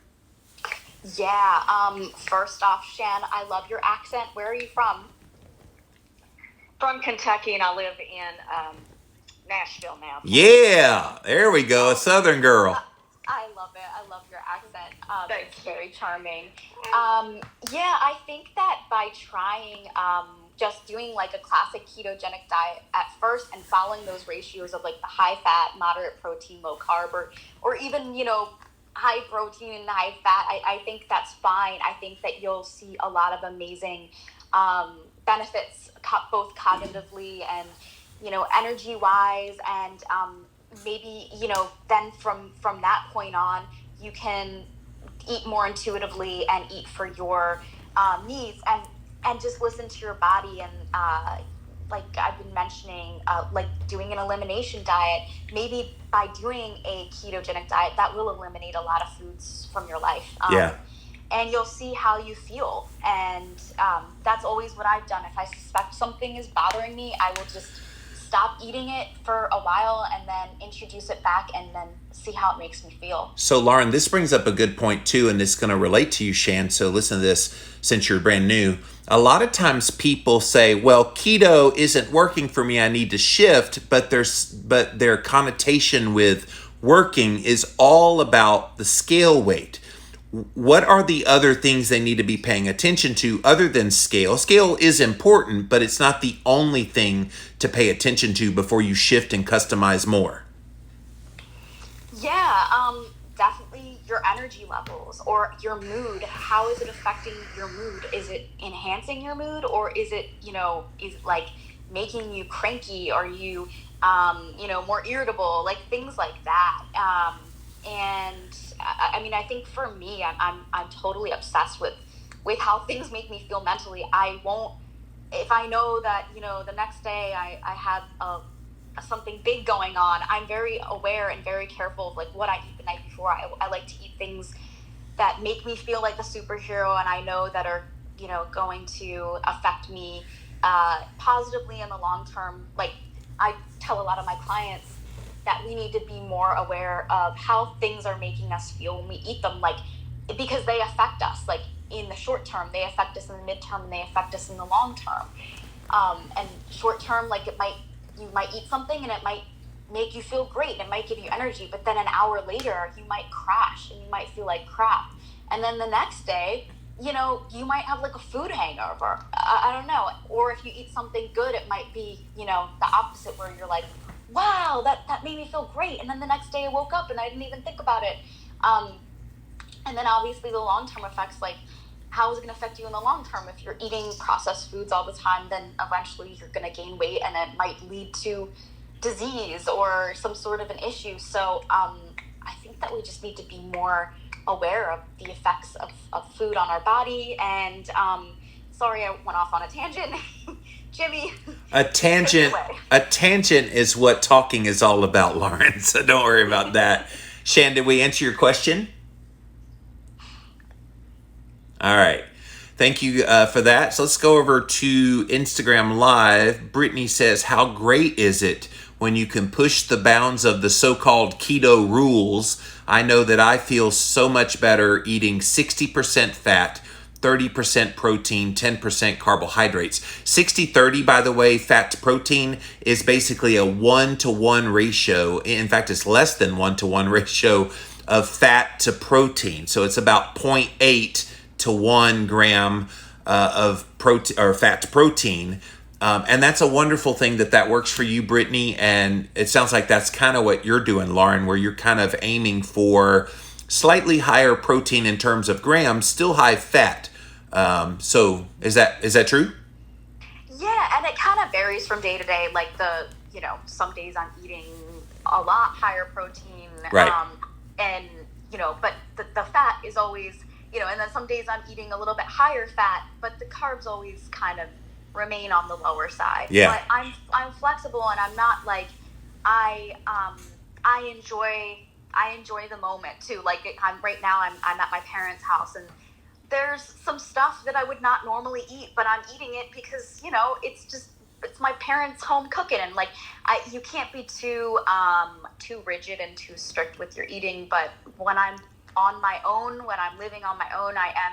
Yeah. First off, Shan, I love your accent. Where are you from? From Kentucky, and I live in Nashville now. Yeah, there we go. A Southern girl. I love it. I love your accent. It's very charming. Yeah, I think that by trying just doing a classic ketogenic diet at first and following those ratios of the high fat, moderate protein, low carb, or even, high protein and high fat, I think that's fine. I think that you'll see a lot of amazing benefits, both cognitively and, energy wise. And maybe, then from that point on, you can eat more intuitively and eat for your needs, and just listen to your body. And like I've been mentioning, doing an elimination diet, maybe by doing a ketogenic diet, that will eliminate a lot of foods from your life. And you'll see how you feel. And that's always what I've done. If I suspect something is bothering me, I will just stop eating it for a while and then introduce it back and then see how it makes me feel. So Lauren, this brings up a good point too, and it's going to relate to you, Shan. So listen to this since you're brand new. A lot of times people say, well, keto isn't working for me, I need to shift, but their connotation with working is all about the scale weight. What are the other things they need to be paying attention to other than scale? Scale is important, but it's not the only thing to pay attention to before you shift and customize more. Yeah, definitely your energy levels or your mood. How is it affecting your mood? Is it enhancing your mood, or is it, is it making you cranky? Are you, more irritable? Things like that. And I think for me, I'm totally obsessed with how things make me feel mentally. I won't if I know that, the next day I have something big going on, I'm very aware and very careful of like what I eat the night before. I like to eat things that make me feel like a superhero, and I know that are, going to affect me positively in the long term. Like, I tell a lot of my clients that we need to be more aware of how things are making us feel when we eat them, like, because they affect us, like, in the short term, they affect us in the midterm, and they affect us in the long term. And short term, like, you might eat something and it might make you feel great and it might give you energy, but then an hour later you might crash and you might feel like crap. And then the next day, you might have like a food hangover. I don't know. Or if you eat something good, it might be, the opposite, where you're like, wow, that made me feel great. And then the next day I woke up and I didn't even think about it. And then obviously the long-term effects, like, how is it going to affect you in the long term? If you're eating processed foods all the time, then eventually you're going to gain weight and it might lead to disease or some sort of an issue. So I think that we just need to be more aware of the effects of food on our body. And sorry, I went off on a tangent. Jimmy. A tangent is what talking is all about, Lauren. So don't worry about that. Shan, did we answer your question? All right. Thank you for that. So let's go over to Instagram Live. Brittany says, how great is it when you can push the bounds of the so-called keto rules? I know that I feel so much better eating 60% fat, 30% protein, 10% carbohydrates. 60-30, by the way, fat to protein is basically a 1-to-1 ratio. In fact, it's less than 1-to-1 ratio of fat to protein. So it's about 0.8 to 1 gram of protein or fat to protein. And that's a wonderful thing that works for you, Brittany. And it sounds like that's kind of what you're doing, Lauren, where you're kind of aiming for slightly higher protein in terms of grams, still high fat. So is that true? Yeah, and it kind of varies from day to day. Like some days I'm eating a lot higher protein. Right. And, but the fat is always, and then some days I'm eating a little bit higher fat, but the carbs always kind of remain on the lower side. Yeah. But I'm flexible, and I'm not like, I enjoy the moment too. Like, right now I'm at my parents' house, and there's some stuff that I would not normally eat, but I'm eating it because, it's my parents' home cooking, and like, you can't be too rigid and too strict with your eating. But when I'm on my own, when I'm living on my own, I am,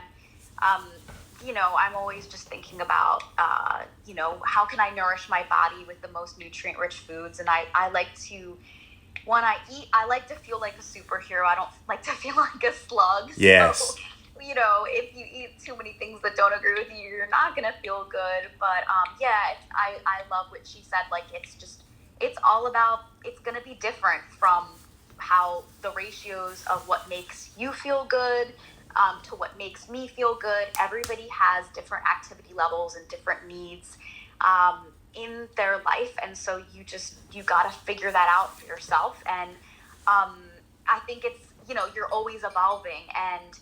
I'm always just thinking about, how can I nourish my body with the most nutrient-rich foods? And I like to, when I eat, I like to feel like a superhero. I don't like to feel like a slug. Yes. So, if you eat too many things that don't agree with you, you're not going to feel good. But, I love what she said. Like, it's all about, it's going to be different from how the ratios of what makes you feel good to what makes me feel good. Everybody has different activity levels and different needs in their life, and so you got to figure that out for yourself. And I think it's, you're always evolving, and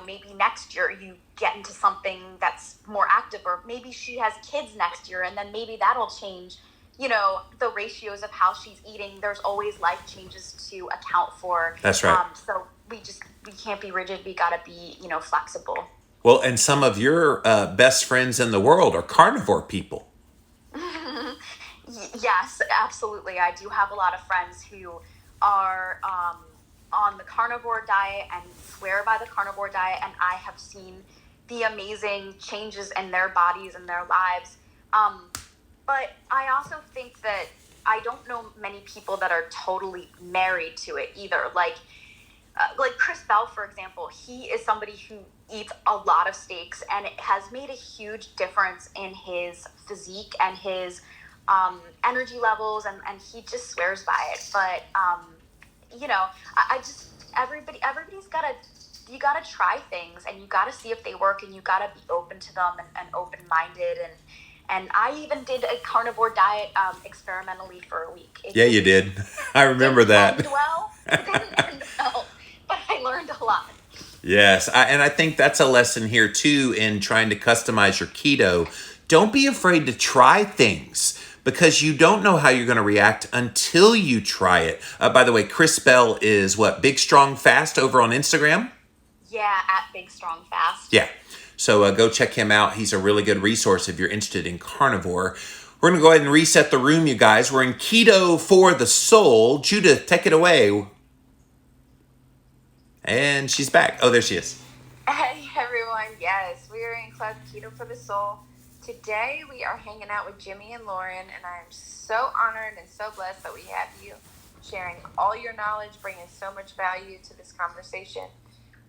maybe next year you get into something that's more active, or maybe she has kids next year, and then maybe that'll change the ratios of how she's eating. There's always life changes to account for. That's right. So we can't be rigid. We got to be, flexible. Well, and some of your best friends in the world are carnivore people. Yes, absolutely. I do have a lot of friends who are on the carnivore diet and swear by the carnivore diet, and I have seen the amazing changes in their bodies and their lives. But I also think that I don't know many people that are totally married to it either. Like Chris Bell, for example, he is somebody who eats a lot of steaks, and it has made a huge difference in his physique and his energy levels, and he just swears by it. But, I just, everybody's you gotta try things, and you gotta see if they work, and you gotta be open to them and open-minded. And I even did a carnivore diet experimentally for a week. You did. I remember that. It didn't end well, but I learned a lot. Yes, and I think that's a lesson here too in trying to customize your keto don't be afraid to try things because you don't know how you're going to react until you try it. By the way, Chris Bell is what? Big Strong Fast over on Instagram? Yeah, at Big Strong Fast. Yeah. So go check him out. He's a really good resource if you're interested in carnivore. We're going to go ahead and reset the room, you guys. We're in Keto for the Soul. Judith, take it away. And she's back. Oh, there she is. Hey everyone, yes, we are in Club Keto for the Soul. Today we are hanging out with Jimmy and Lauren, and I am so honored and so blessed that we have you sharing all your knowledge, bringing so much value to this conversation.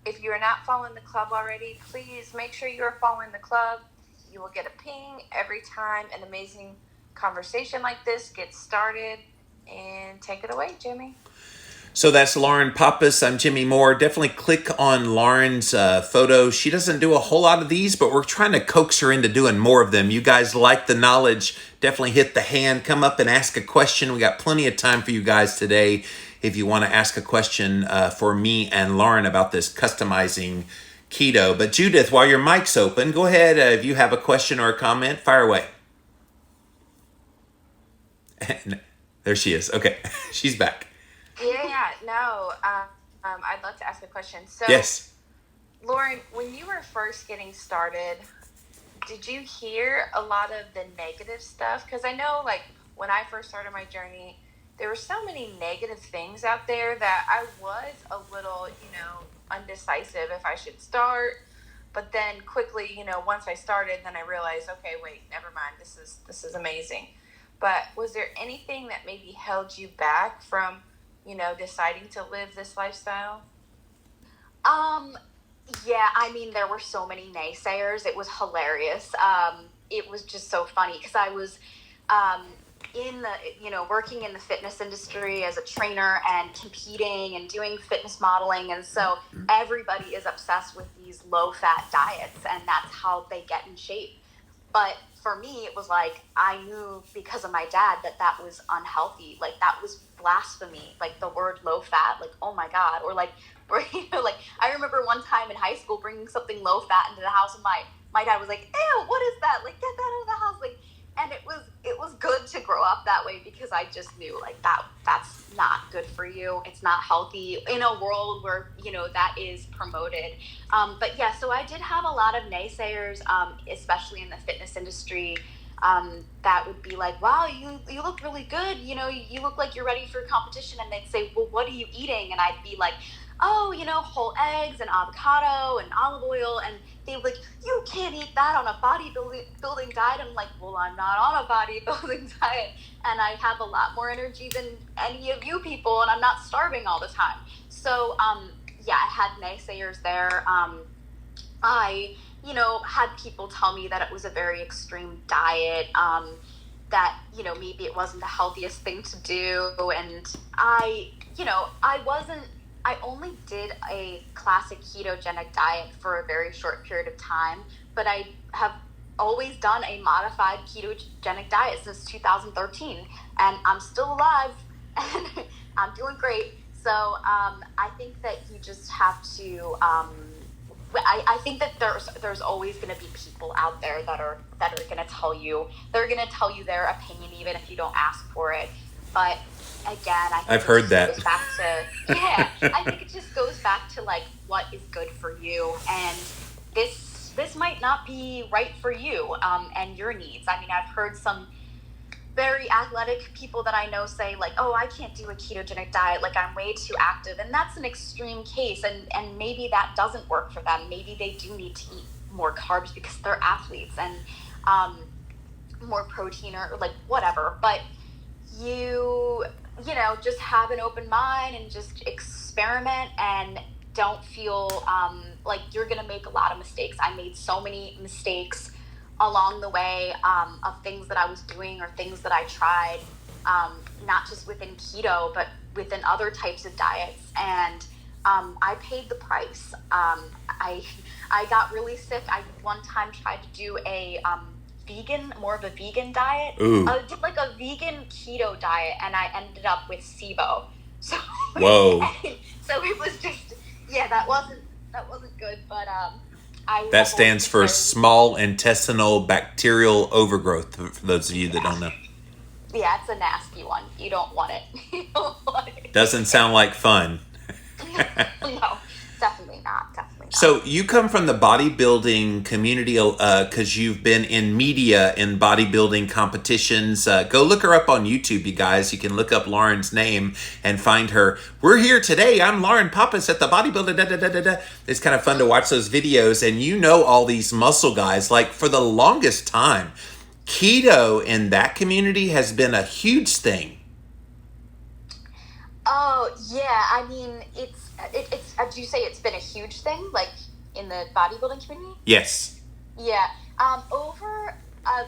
If you are not following the club already, please make sure you are following the club. You will get a ping every time an amazing conversation like this gets started. And take it away, Jimmy. So that's Lauren Pappas. I'm Jimmy Moore. Definitely click on Lauren's photo. She doesn't do a whole lot of these, but we're trying to coax her into doing more of them. You guys like the knowledge, definitely hit the hand. Come up and ask a question. We got plenty of time for you guys today if you want to ask a question for me and Lauren about this customizing keto. But Judith, while your mic's open, go ahead. If you have a question or a comment, fire away. There she is. Okay, she's back. No. I'd love to ask a question. So, yes. Lauren, when you were first getting started, did you hear a lot of the negative stuff? Because I know, like, when I first started my journey, there were so many negative things out there that I was a little, undecisive if I should start. But then quickly, once I started, then I realized, okay, wait, never mind. This is amazing. But was there anything that maybe held you back from deciding to live this lifestyle? Yeah, I mean, there were so many naysayers. It was hilarious. It was just so funny because I was working in the fitness industry as a trainer and competing and doing fitness modeling. And so everybody is obsessed with these low-fat diets, and that's how they get in shape. But for me, it was like, I knew because of my dad that was unhealthy. Like, that was blasphemy. Like, the word low fat, like, oh my God. Or like, I remember one time in high school bringing something low fat into the house, and my dad was like, ew, what is that? Like, get that out of the house. Like, and it was good to grow up that way because I just knew, like, that's not good for you. It's not healthy in a world where, that is promoted. But yeah, so I did have a lot of naysayers, especially in the fitness industry, that would be like, wow, you look really good. You look like you're ready for competition. And they'd say, well, what are you eating? And I'd be like, oh, whole eggs and avocado and olive oil. And they were like, you can't eat that on a bodybuilding diet. I'm like, well, I'm not on a bodybuilding diet, and I have a lot more energy than any of you people, and I'm not starving all the time. So, yeah, I had naysayers there. I, had people tell me that it was a very extreme diet, that, maybe it wasn't the healthiest thing to do. And I only did a classic ketogenic diet for a very short period of time, but I have always done a modified ketogenic diet since 2013, and I'm still alive and I'm doing great. So I think that you just have to I think that there's always going to be people out there that are going to tell you their opinion even if you don't ask for it. But again, I think I've heard that. I think it just goes back to like what is good for you, and this might not be right for you and your needs. I mean, I've heard some very athletic people that I know say like, oh, I can't do a ketogenic diet, like I'm way too active, and that's an extreme case, and maybe that doesn't work for them. Maybe they do need to eat more carbs because they're athletes, and more protein or like whatever. But you just have an open mind and just experiment, and don't feel like you're gonna make a lot of mistakes. I made so many mistakes along the way of things that I was doing or things that I tried, not just within keto, but within other types of diets. And I paid the price. I got really sick. I one time tried to do more of a vegan diet. I did like a vegan keto diet, and I ended up with SIBO. So whoa. So it was just, yeah, that wasn't good. But That stands for small intestinal bacterial overgrowth, for those of you that don't know. Yeah, it's a nasty one. You don't want it. You don't want it. Doesn't sound like fun. No, definitely not. Definitely not. So you come from the bodybuilding community because you've been in media in bodybuilding competitions. Go look her up on YouTube, you guys. You can look up Lauren's name and find her. We're here today. I'm Lauren Pappas at the bodybuilder. Da, da, da, da, da. It's kind of fun to watch those videos. And you know all these muscle guys. Like for the longest time, keto in that community has been a huge thing. Oh, yeah. I mean, it's do you say it's been a huge thing, like in the bodybuilding community? Yes. Yeah. Over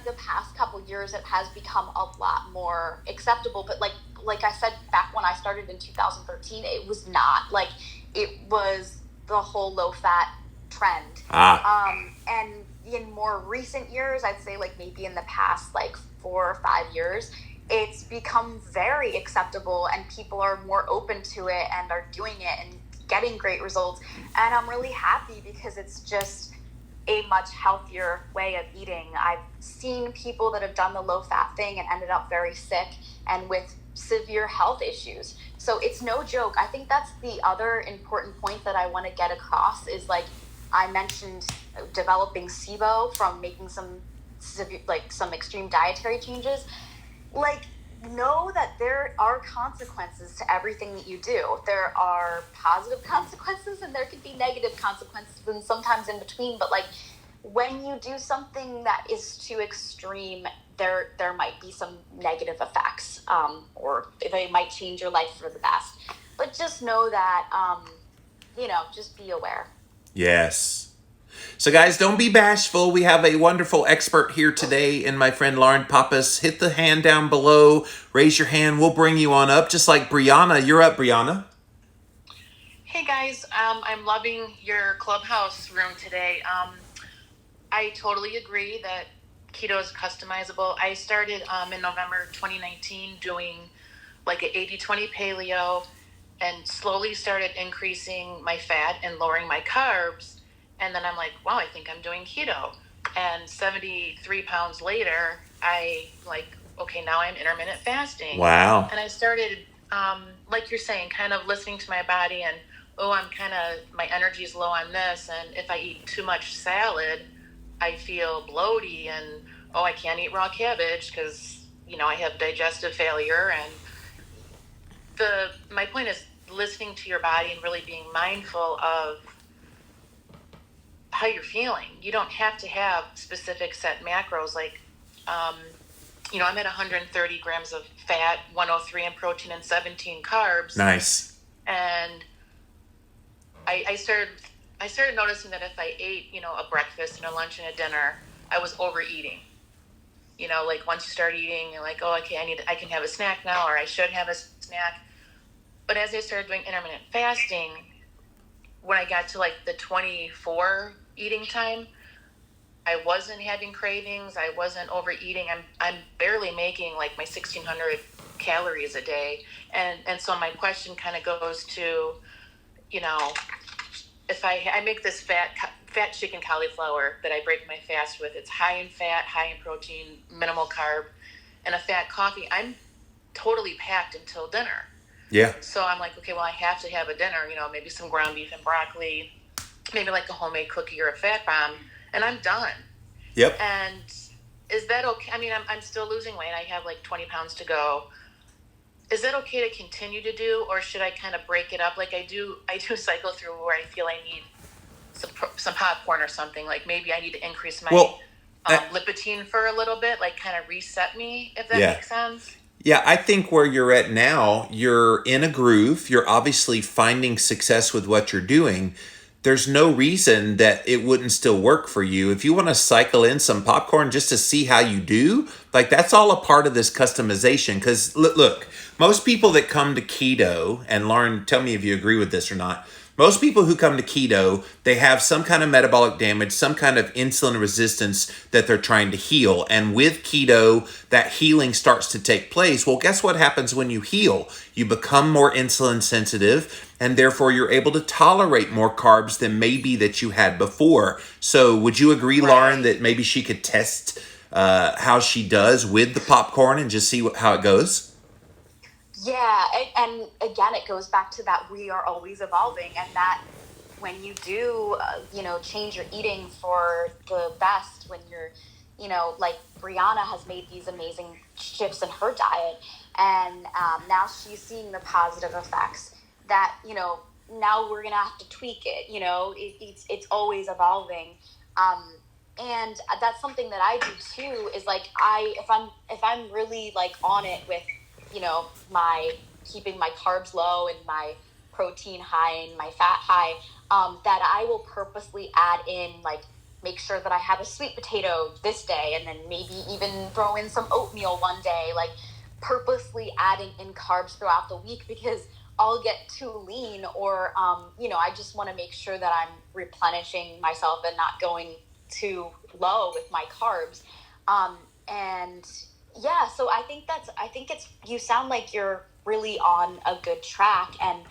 the past couple years, it has become a lot more acceptable. But like I said, back when I started in 2013, it was not. Like, it was the whole low-fat trend. And in more recent years, I'd say like maybe in the past like 4 or 5 years, it's become very acceptable and people are more open to it and are doing it and getting great results. And I'm really happy because it's just a much healthier way of eating. I've seen people that have done the low fat thing and ended up very sick and with severe health issues. So it's no joke. I think that's the other important point that I want to get across is like I mentioned developing SIBO from making some severe, like some extreme dietary changes. Like, know that there are consequences to everything that you do. There are positive consequences and there can be negative consequences and sometimes in between. But like when you do something that is too extreme, there might be some negative effects, or they might change your life for the best. But just know that, just be aware. Yes. So guys, don't be bashful. We have a wonderful expert here today in my friend Lauren Pappas. Hit the hand down below. Raise your hand. We'll bring you on up. Just like Brianna. You're up, Brianna. Hey guys, I'm loving your Clubhouse room today. I totally agree that keto is customizable. I started in November 2019 doing like an 80-20 paleo and slowly started increasing my fat and lowering my carbs. And then I'm like, wow, I think I'm doing keto. And 73 pounds later, okay, now I'm intermittent fasting. Wow. And I started, like you're saying, kind of listening to my body and, my energy's low on this. And if I eat too much salad, I feel bloaty and, I can't eat raw cabbage because, I have digestive failure. And my point is listening to your body and really being mindful of how you're feeling. You don't have to have specific set macros. Like, I'm at 130 grams of fat, 103 in protein, and 17 carbs. Nice. And I started noticing that if I ate, a breakfast and a lunch and a dinner, I was overeating. Like once you start eating, you're like, oh, okay, I can have a snack now, or I should have a snack. But as I started doing intermittent fasting, when I got to like the 24 eating time, I wasn't having cravings. I wasn't overeating. I'm barely making like my 1,600 calories a day. And so my question kind of goes to, if I make this fat chicken cauliflower that I break my fast with, it's high in fat, high in protein, minimal carb, and a fat coffee, I'm totally packed until dinner. Yeah. So I'm like, okay, well, I have to have a dinner, maybe some ground beef and broccoli, maybe like a homemade cookie or a fat bomb, and I'm done. Yep. And is that okay? I mean, I'm still losing weight. I have like 20 pounds to go. Is that okay to continue to do, or should I kind of break it up? Like I do cycle through where I feel I need some popcorn or something. Like maybe I need to increase my lipotine for a little bit, like kind of reset me, if that makes sense. Yeah, I think where you're at now, you're in a groove. You're obviously finding success with what you're doing. There's no reason that it wouldn't still work for you. If you want to cycle in some popcorn just to see how you do, like that's all a part of this customization. Because look, most people that come to keto, and Lauren, tell me if you agree with this or not, Most people who come to keto, they have some kind of metabolic damage, some kind of insulin resistance that they're trying to heal. And with keto, that healing starts to take place. Well, guess what happens when you heal? You become more insulin sensitive, and therefore you're able to tolerate more carbs than maybe that you had before. So would you agree, Lauren, that maybe she could test how she does with the popcorn and just see how it goes? Yeah, and again, it goes back to that we are always evolving, and that when you do, change your eating for the best, when you're, like Brianna has made these amazing shifts in her diet, and now she's seeing the positive effects that, now we're going to have to tweak it, it's always evolving. And that's something that I do too, is like, if I'm really like on it with, my keeping my carbs low and my protein high and my fat high, that I will purposely add in, like, make sure that I have a sweet potato this day, and then maybe even throw in some oatmeal one day, like purposely adding in carbs throughout the week, because I'll get too lean, or, I just want to make sure that I'm replenishing myself and not going too low with my carbs. And yeah, so I think you sound like you're really on a good track. And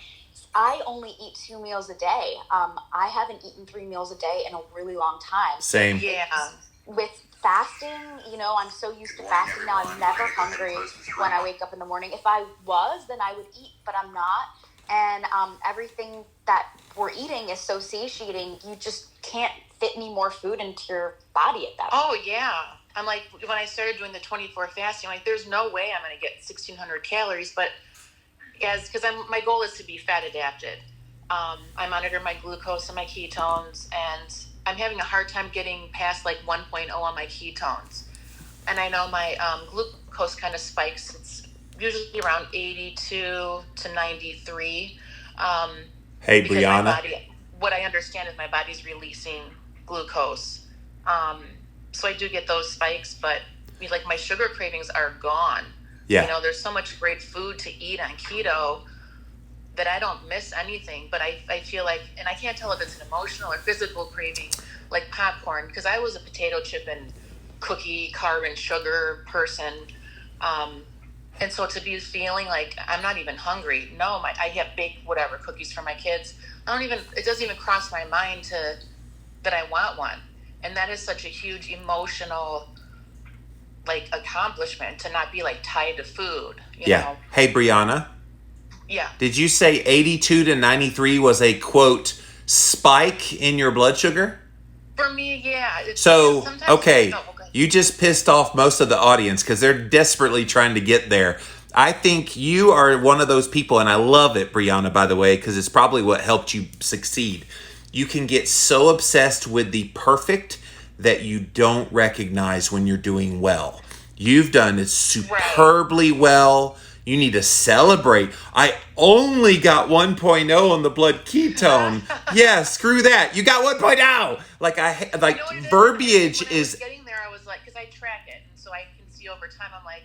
I only eat 2 meals a day. I haven't eaten 3 meals a day in a really long time. Same. Yeah. With fasting, I'm so used to fasting now. I'm never hungry when I wake up in the morning. If I was, then I would eat, but I'm not. And everything that we're eating is so satiating. You just can't fit any more food into your body at that point. Oh, yeah. I'm like, when I started doing the 24 fasting, I'm like, there's no way I'm going to get 1,600 calories. But because my goal is to be fat adapted. I monitor my glucose and my ketones, and I'm having a hard time getting past like 1.0 on my ketones. And I know my glucose kind of spikes. It's usually around 82 to 93. Hey, Brianna. What I understand is my body's releasing glucose. So I do get those spikes, but like my sugar cravings are gone. Yeah. There's so much great food to eat on keto that I don't miss anything. But I feel like, and I can't tell if it's an emotional or physical craving, like popcorn, because I was a potato chip and cookie, carb and sugar person. And so to be feeling like I'm not even hungry. No, I have baked whatever cookies for my kids. It doesn't even cross my mind that I want one. And that is such a huge emotional, like, accomplishment to not be like tied to food. You know? Hey, Brianna. Yeah. Did you say 82 to 93 was a, quote, spike in your blood sugar? For me, yeah. So, okay, you just pissed off most of the audience because they're desperately trying to get there. I think you are one of those people, and I love it, Brianna, by the way, because it's probably what helped you succeed. You can get so obsessed with the perfect that you don't recognize when you're doing well. You've done it superbly well. You need to celebrate. I only got 1.0 on the blood ketone. Yeah, screw that. You got 1.0. Verbiage is. Getting there, I was like, because I track it, and so I can see over time. I'm like,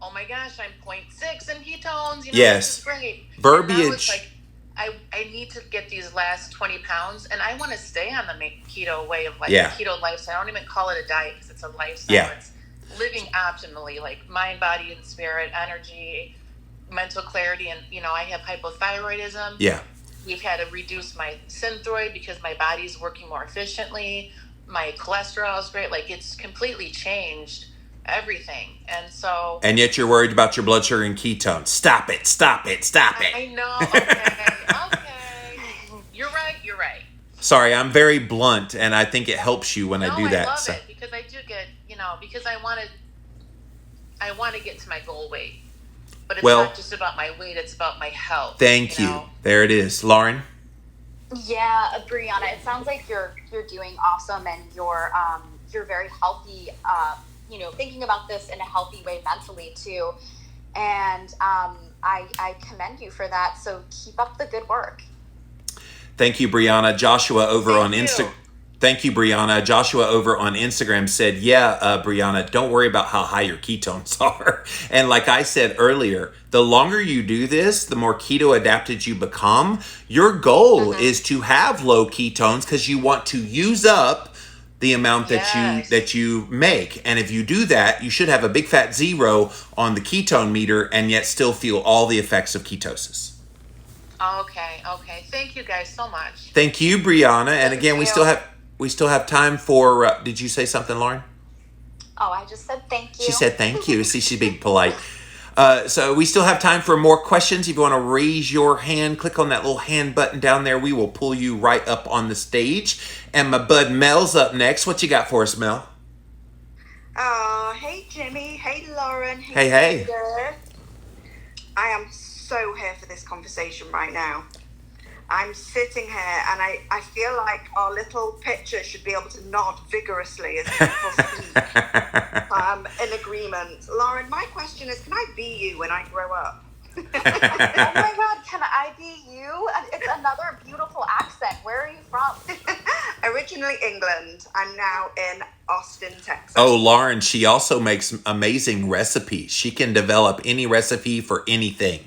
oh my gosh, I'm 0.6 in ketones. Yes. This is great. Verbiage. I need to get these last 20 pounds, and I want to stay on the keto way of life, the keto lifestyle. I don't even call it a diet because it's a lifestyle. Yeah. It's living optimally, like mind, body, and spirit, energy, mental clarity, and I have hypothyroidism. Yeah. We've had to reduce my synthroid because my body's working more efficiently. My cholesterol is great. Like, it's completely changed everything. And yet you're worried about your blood sugar and ketones. Stop it. I know. Okay. You're right. Sorry, I'm very blunt, and I think it helps you when I do that. I love it because I do get, because I want to get to my goal weight. But it's not just about my weight, it's about my health. Thank you. There it is. Lauren? Yeah, Brianna, it sounds like you're doing awesome, and you're very healthy, thinking about this in a healthy way mentally too. And I commend you for that. So keep up the good work. Thank you, Brianna. Joshua over on Instagram. Thank you, Brianna. Joshua over on Instagram said, yeah, Brianna, don't worry about how high your ketones are. And like I said earlier, the longer you do this, the more keto adapted you become. Your goal is to have low ketones because you want to use up the amount that you make. And if you do that, you should have a big fat 0 on the ketone meter and yet still feel all the effects of ketosis. Okay. Thank you guys so much. Thank you, Brianna. And again, we still have time for. Did you say something, Lauren? Oh, I just said thank you. She said thank you. See, she's being polite. So we still have time for more questions. If you want to raise your hand, click on that little hand button down there. We will pull you right up on the stage. And my bud Mel's up next. What you got for us, Mel? Oh, hey Jimmy. Hey Lauren. Hey. Peter. I am so here for this conversation right now. I'm sitting here and I feel like our little picture should be able to nod vigorously as people speak in agreement. Lauren, my question is, can I be you when I grow up? Oh my God, can I be you? It's another beautiful accent. Where are you from? Originally England. I'm now in Austin, Texas. Oh, Lauren, she also makes amazing recipes. She can develop any recipe for anything.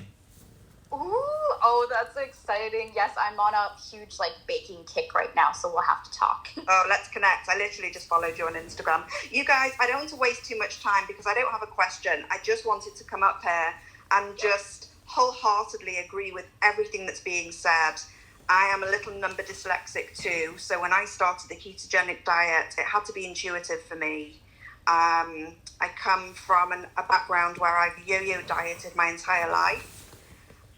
Oh, that's exciting. Yes, I'm on a huge baking kick right now, so we'll have to talk. Oh, let's connect. I literally just followed you on Instagram. You guys, I don't want to waste too much time because I don't have a question. I just wanted to come up here and just wholeheartedly agree with everything that's being said. I am a little number dyslexic too, so when I started the ketogenic diet, it had to be intuitive for me. I come from a background where I've yo-yo dieted my entire life.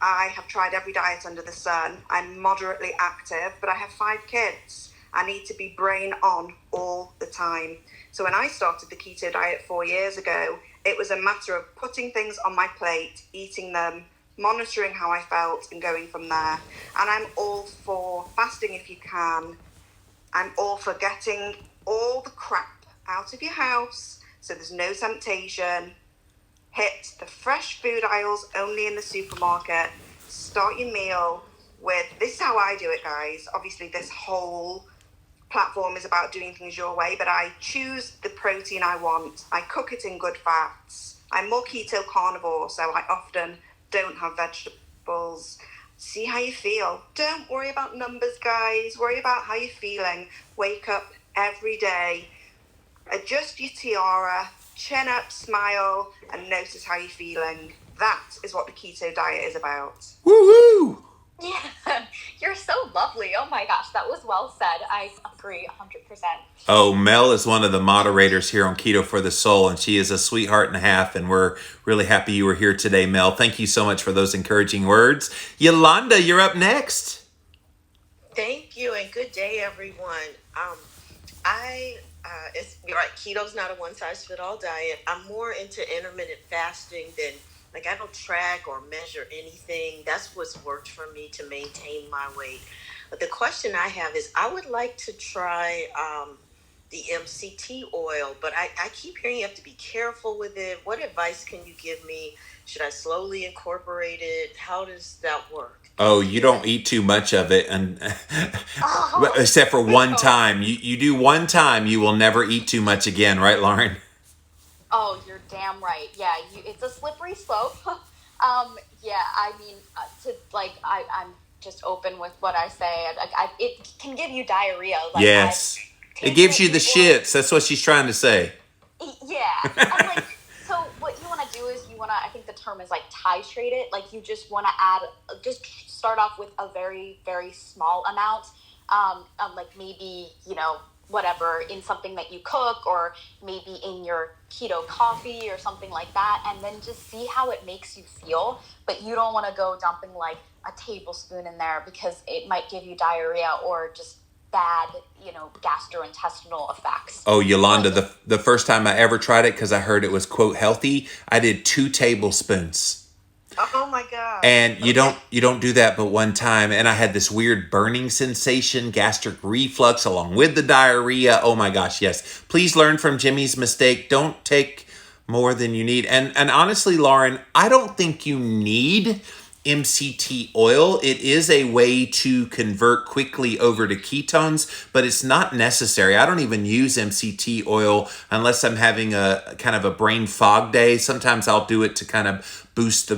I have tried every diet under the sun. I'm moderately active, but I have 5 kids. I need to be brain on all the time. So when I started the keto diet 4 years ago, it was a matter of putting things on my plate, eating them, monitoring how I felt, and going from there. And I'm all for fasting if you can. I'm all for getting all the crap out of your house so there's no temptation. Hit the fresh food aisles only in the supermarket. Start your meal with, this is how I do it, guys. Obviously, this whole platform is about doing things your way, but I choose the protein I want. I cook it in good fats. I'm more keto carnivore, so I often don't have vegetables. See how you feel. Don't worry about numbers, guys. Worry about how you're feeling. Wake up every day. Adjust your tiara. Chin up, smile, and notice how you're feeling. That is what the keto diet is about. Woo-hoo! Yeah, you're so lovely. Oh my gosh, that was well said. I agree 100%. Oh, Mel is one of the moderators here on Keto for the Soul, and she is a sweetheart and a half, and we're really happy you were here today, Mel. Thank you so much for those encouraging words. Yolanda, you're up next. Thank you, and good day, everyone. You're right, keto's not a one-size-fits-all diet. I'm more into intermittent fasting than, I don't track or measure anything. That's what's worked for me to maintain my weight. But the question I have is, I would like to try the MCT oil, but I keep hearing you have to be careful with it. What advice can you give me? Should I slowly incorporate it? How does that work? Oh, you don't eat too much of it, and except for one time. You do one time, you will never eat too much again, right, Lauren? Oh, you're damn right. Yeah, it's a slippery slope. Yeah, I mean, I'm just open with what I say. It can give you diarrhea. Yes, it gives you the shits. That's what she's trying to say. Yeah, and so what you want to do is I think the term is titrate it. You just want to just start off with a very, very small amount. Maybe, whatever, in something that you cook, or maybe in your keto coffee or something like that. And then just see how it makes you feel. But you don't want to go dumping a tablespoon in there because it might give you diarrhea or just bad, gastrointestinal effects. Oh, Yolanda, the first time I ever tried it, because I heard it was, quote, healthy, I did 2 tablespoons. Oh my God. And you don't do that but one time. And I had this weird burning sensation, gastric reflux along with the diarrhea. Oh my gosh, yes. Please learn from Jimmy's mistake. Don't take more than you need. And honestly, Lauren, I don't think you need MCT oil. It is a way to convert quickly over to ketones, but it's not necessary. I don't even use MCT oil unless I'm having a kind of a brain fog day. Sometimes I'll do it to kind of boost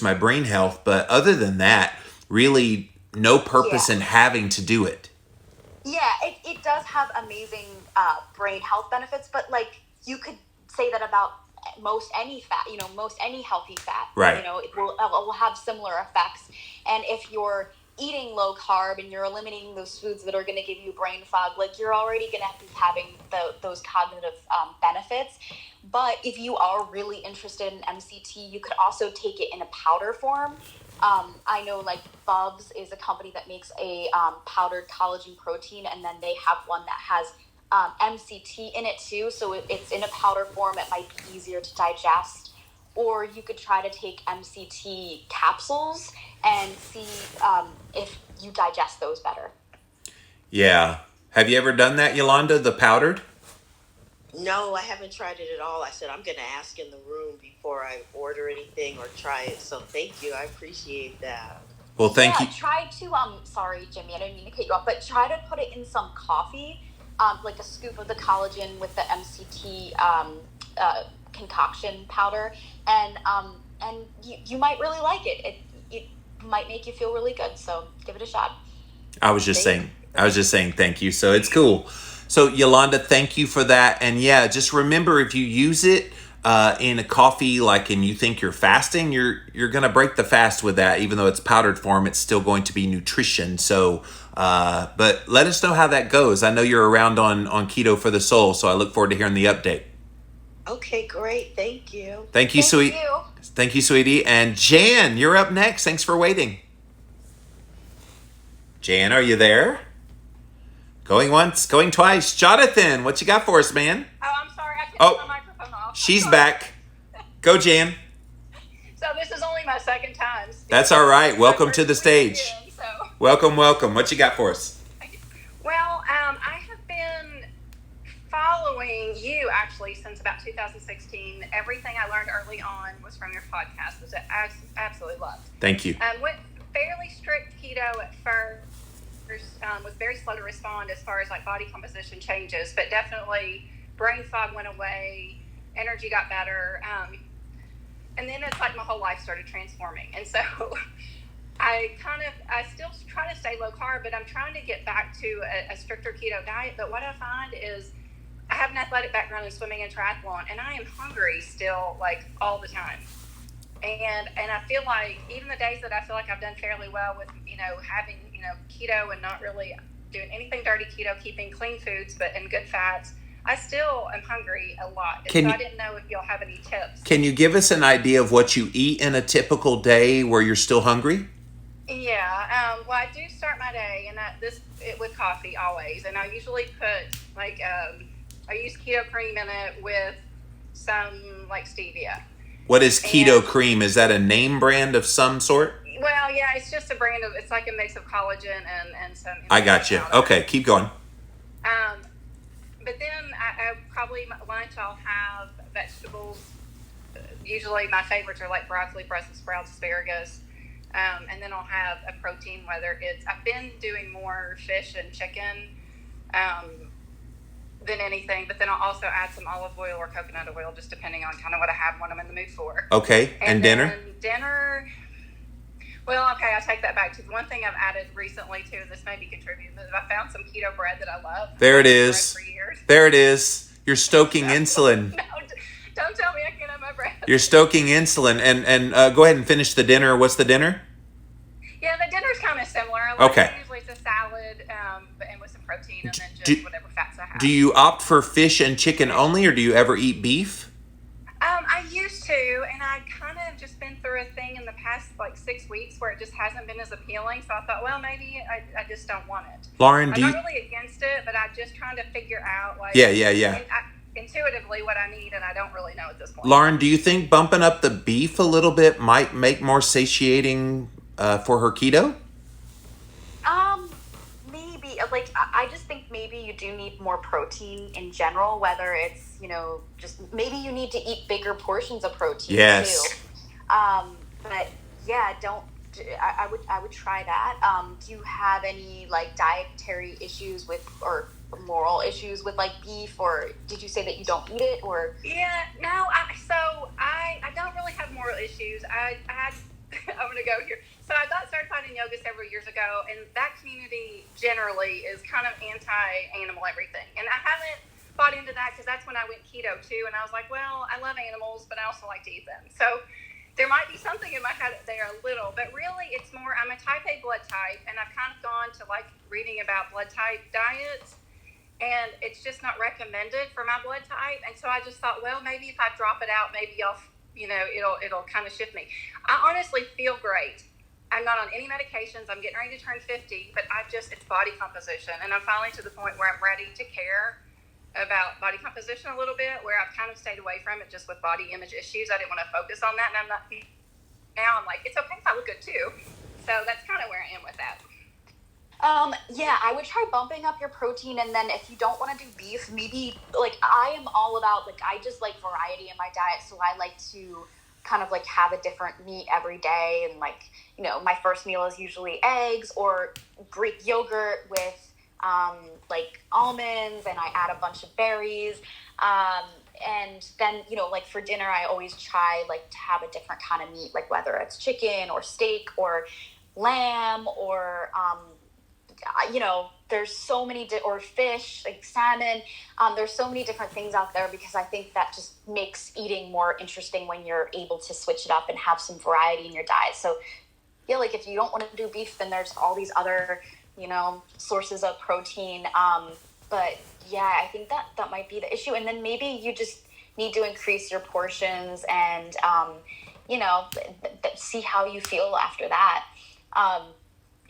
my brain health, but other than that, really no purpose in having to do it. Yeah, it does have amazing brain health benefits, but like you could say that about most any fat, most any healthy fat, right? It will have similar effects. And if you're eating low carb and you're eliminating those foods that are going to give you brain fog, like you're already going to be having those cognitive benefits. But if you are really interested in MCT, you could also take it in a powder form. I know like Bubs is a company that makes a powdered collagen protein, and then they have one that has MCT in it too, so it's in a powder form. It might be easier to digest. Or you could try to take MCT capsules and see if you digest those better. Yeah. Have you ever done that, Yolanda, the powdered? No, I haven't tried it at all. I said I'm going to ask in the room before I order anything or try it. So thank you. I appreciate that. Well, thank you. Try to, sorry, Jimmy, I didn't mean to cut you off, but try to put it in some coffee, like a scoop of the collagen with the MCT concoction powder, and you might really like it. It might make you feel really good, so give it a shot. I was just saying thank you. So it's cool. So Yolanda, thank you for that. And yeah, just remember, if you use it in a coffee, and you think you're fasting, you're going to break the fast with that. Even though it's powdered form, it's still going to be nutrition. So, but let us know how that goes. I know you're around on Keto for the Soul, so I look forward to hearing the update. Okay, great. Thank you. Thank you, sweetie. And Jan, you're up next. Thanks for waiting. Jan, are you there? Going once, going twice. Jonathan, what you got for us, man? Oh, I'm sorry. I couldn't get my microphone off. She's back. Go, Jan. So this is only my second time. That's all right. Welcome to the stage. Again, so. Welcome. What you got for us? Well, I have been following you actually since about 2016. Everything I learned early on was from your podcast, which I absolutely loved. Thank you. Went fairly strict keto at first. Was very slow to respond as far as like body composition changes, but definitely brain fog went away, energy got better, and then it's like my whole life started transforming. And so I still try to stay low carb, but I'm trying to get back to a stricter keto diet. But what I find is I have an athletic background in swimming and triathlon, and I am hungry still, like all the time. And I feel like even the days that I feel like I've done fairly well with, having, keto and not really doing anything dirty keto, keeping clean foods, but in good fats, I still am hungry a lot. I didn't know if y'all have any tips. Can you give us an idea of what you eat in a typical day where you're still hungry? Yeah. Well, I do start my day with coffee always. And I usually put I use keto cream in it with some stevia. What is keto cream? Is that a name brand of some sort? Well, yeah, it's just a brand of, it's like a mix of collagen and some. I got you. Okay, keep going. But then I probably lunch I'll have vegetables. Usually my favorites are like broccoli, Brussels sprouts, asparagus. And then I'll have a protein, I've been doing more fish and chicken than anything, but then I'll also add some olive oil or coconut oil, just depending on kind of what I have, what I'm in the mood for. Okay, and dinner? Dinner, well, okay, I take that back. To one thing I've added recently too, and this may be contributing, but I found some keto bread that I love. There it is. There it is. You're stoking insulin. No, don't tell me I can't have my bread. You're stoking insulin, and go ahead and finish the dinner. What's the dinner? Yeah, the dinner's kind of similar. Okay. Usually it's a salad, and with some protein, and then just whatever fats I have. Do you opt for fish and chicken only, or do you ever eat beef? I used to, and I kind of just been through a thing in the past 6 weeks where it just hasn't been as appealing. So I thought, well, maybe I just don't want it. Lauren, I'm not really against it, but I'm just trying to figure out intuitively what I need, and I don't really know at this point. Lauren, do you think bumping up the beef a little bit might make more satiating for her keto? Maybe. I just think maybe you do need more protein in general, whether it's, just maybe you need to eat bigger portions of protein too. But yeah, don't. I would try that. Do you have any like dietary issues with or moral issues with like beef, or did you say that you don't eat it, or? Yeah, no. I don't really have moral issues. I'm gonna go here. So I got certified in yoga several years ago, and that community generally is kind of anti-animal everything, and I haven't bought into that because that's when I went keto too, and I was like, well, I love animals, but I also like to eat them. So there might be something in my head there a little, but really it's more, I'm a type A blood type, and I've kind of gone to like reading about blood type diets, and it's just not recommended for my blood type. And so I just thought, well, maybe if I drop it out, maybe it'll kind of shift me. I honestly feel great. I'm not on any medications. I'm getting ready to turn 50, but it's body composition. And I'm finally to the point where I'm ready to care about body composition a little bit, where I've kind of stayed away from it just with body image issues. I didn't want to focus on that. And now I'm like, it's okay if I look good too. So that's kind of where I am with that. Yeah, I would try bumping up your protein, and then if you don't want to do beef, maybe like I am all about like I just like variety in my diet, so I like to kind of like have a different meat every day, and like my first meal is usually eggs or Greek yogurt with like almonds, and I add a bunch of berries, and then like for dinner I always try like to have a different kind of meat, like whether it's chicken or steak or lamb or there's so many or fish, like salmon. There's so many different things out there, because I think that just makes eating more interesting when you're able to switch it up and have some variety in your diet. So yeah, like if you don't want to do beef, then there's all these other sources of protein. But yeah, I think that might be the issue. And then maybe you just need to increase your portions and see how you feel after that.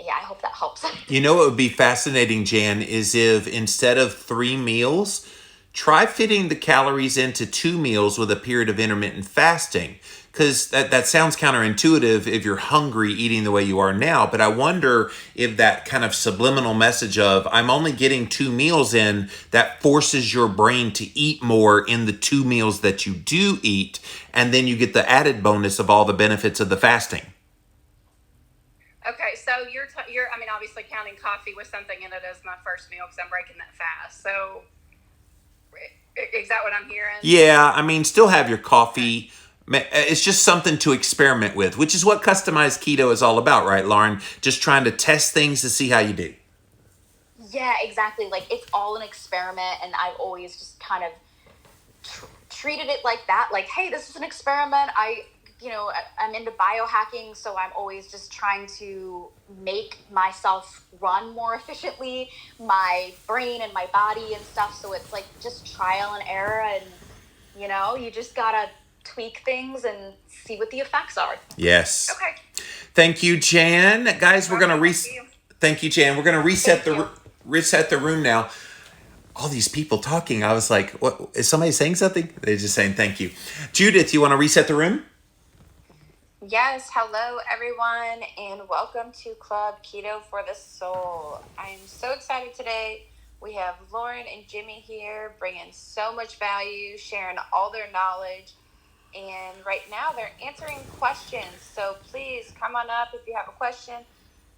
Yeah, I hope that helps. What would be fascinating, Jan, is if instead of 3 meals, try fitting the calories into 2 meals with a period of intermittent fasting. Because that sounds counterintuitive if you're hungry eating the way you are now. But I wonder if that kind of subliminal message of I'm only getting 2 meals in, that forces your brain to eat more in the 2 meals that you do eat. And then you get the added bonus of all the benefits of the fasting. Okay, so you're obviously counting coffee with something in it as my first meal because I'm breaking that fast. So is that what I'm hearing? Yeah, still have your coffee. It's just something to experiment with, which is what customized keto is all about, right, Lauren? Just trying to test things to see how you do. Yeah, exactly. Like it's all an experiment, and I've always just kind of treated it like that. Like, hey, this is an experiment. I'm into biohacking, so I'm always just trying to make myself run more efficiently, my brain and my body and stuff. So it's like just trial and error, and you just gotta tweak things and see what the effects are. Yes. Okay. Thank you, Jan. Guys, we're gonna Thank you, Jan. We're gonna reset the room now. All these people talking. I was like, "What? Is somebody saying something?" They're just saying thank you. Judith, you want to reset the room? Yes, hello everyone, and welcome to Club Keto for the Soul. I am so excited today. We have Lauren and Jimmy here bringing so much value, sharing all their knowledge, and right now they're answering questions. So please come on up if you have a question.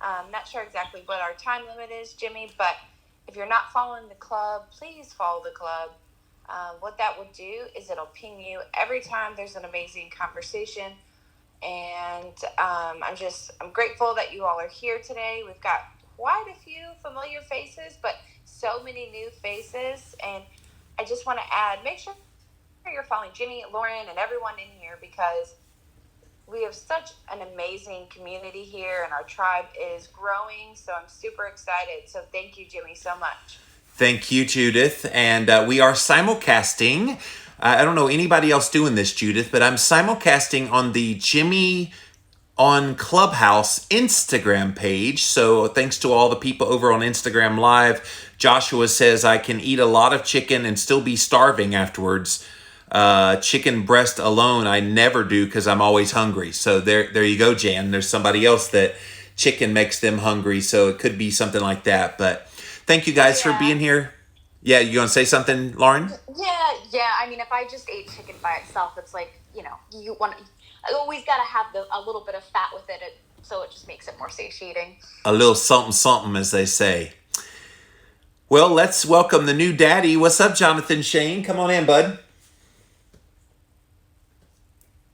I'm not sure exactly what our time limit is, Jimmy, but if you're not following the club, please follow the club. What that will do is it'll ping you every time there's an amazing conversation. And I'm grateful that you all are here today. We've got quite a few familiar faces, but so many new faces. And I just want to add, make sure you're following Jimmy, Lauren, and everyone in here, because we have such an amazing community here, and our tribe is growing. So I'm super excited. So thank you, Jimmy, so much. Thank you, Judith. And we are simulcasting. I don't know anybody else doing this, Judith, but I'm simulcasting on the Jimmy on Clubhouse Instagram page. So thanks to all the people over on Instagram Live. Joshua says I can eat a lot of chicken and still be starving afterwards. Chicken breast alone, I never do because I'm always hungry. So there you go, Jan. There's somebody else that chicken makes them hungry. So it could be something like that. But thank you guys for being here. Yeah, you want to say something, Lauren? Yeah. If I just ate chicken by itself, it's like, always got to have a little bit of fat with it, so it just makes it more satiating. A little something, something, as they say. Well, let's welcome the new daddy. What's up, Jonathan Shane? Come on in, bud.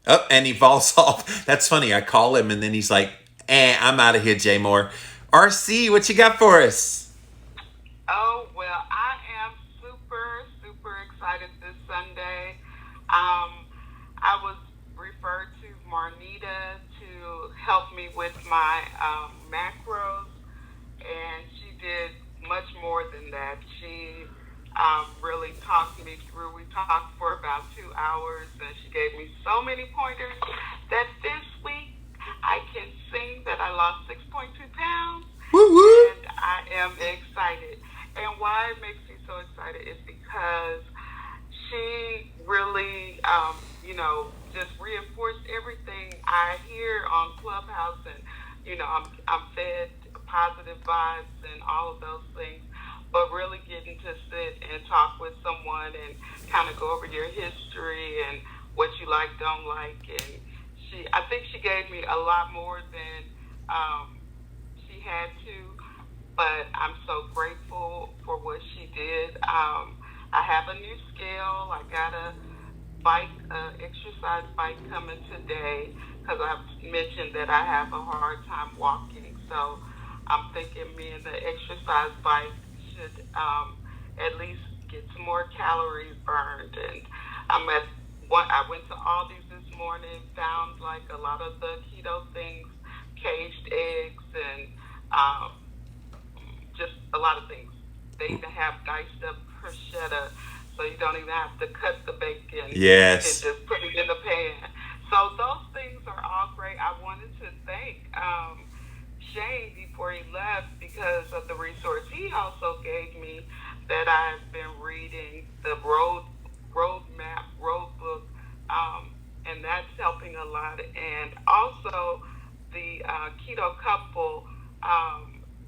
Oh, and he falls off. That's funny. I call him, and then he's like, I'm out of here, Jay Moore. RC, what you got for us? Oh, well, I am super excited this Sunday. I was referred to Marnita to help me with my macros, and she did much more than that. She really talked me through. We talked for about 2 hours, and she gave me so many pointers that this week I can sing that I lost 6.2 pounds. Woo-woo. And I am excited. And why it makes me so excited is because she really, just reinforced everything I hear on Clubhouse, and I'm fed positive vibes and all of those things. But really getting to sit and talk with someone and kind of go over your history and what you like, don't like, and I think she gave me a lot more than she had to. But I'm so grateful for what she did. I have a new scale. I got a exercise bike coming today because I've mentioned that I have a hard time walking. So I'm thinking me and the exercise bike should at least get some more calories burned. And I went to Aldi's this morning, found like a lot of the keto things, caged eggs, and just a lot of things. They even have diced up bruschetta, so you don't even have to cut the bacon. Yes. And just put it in the pan. So those things are all great. I wanted to thank Shane before he left because of the resource he also gave me that I've been reading, the roadmap, road book, and that's helping a lot. And also the keto couple,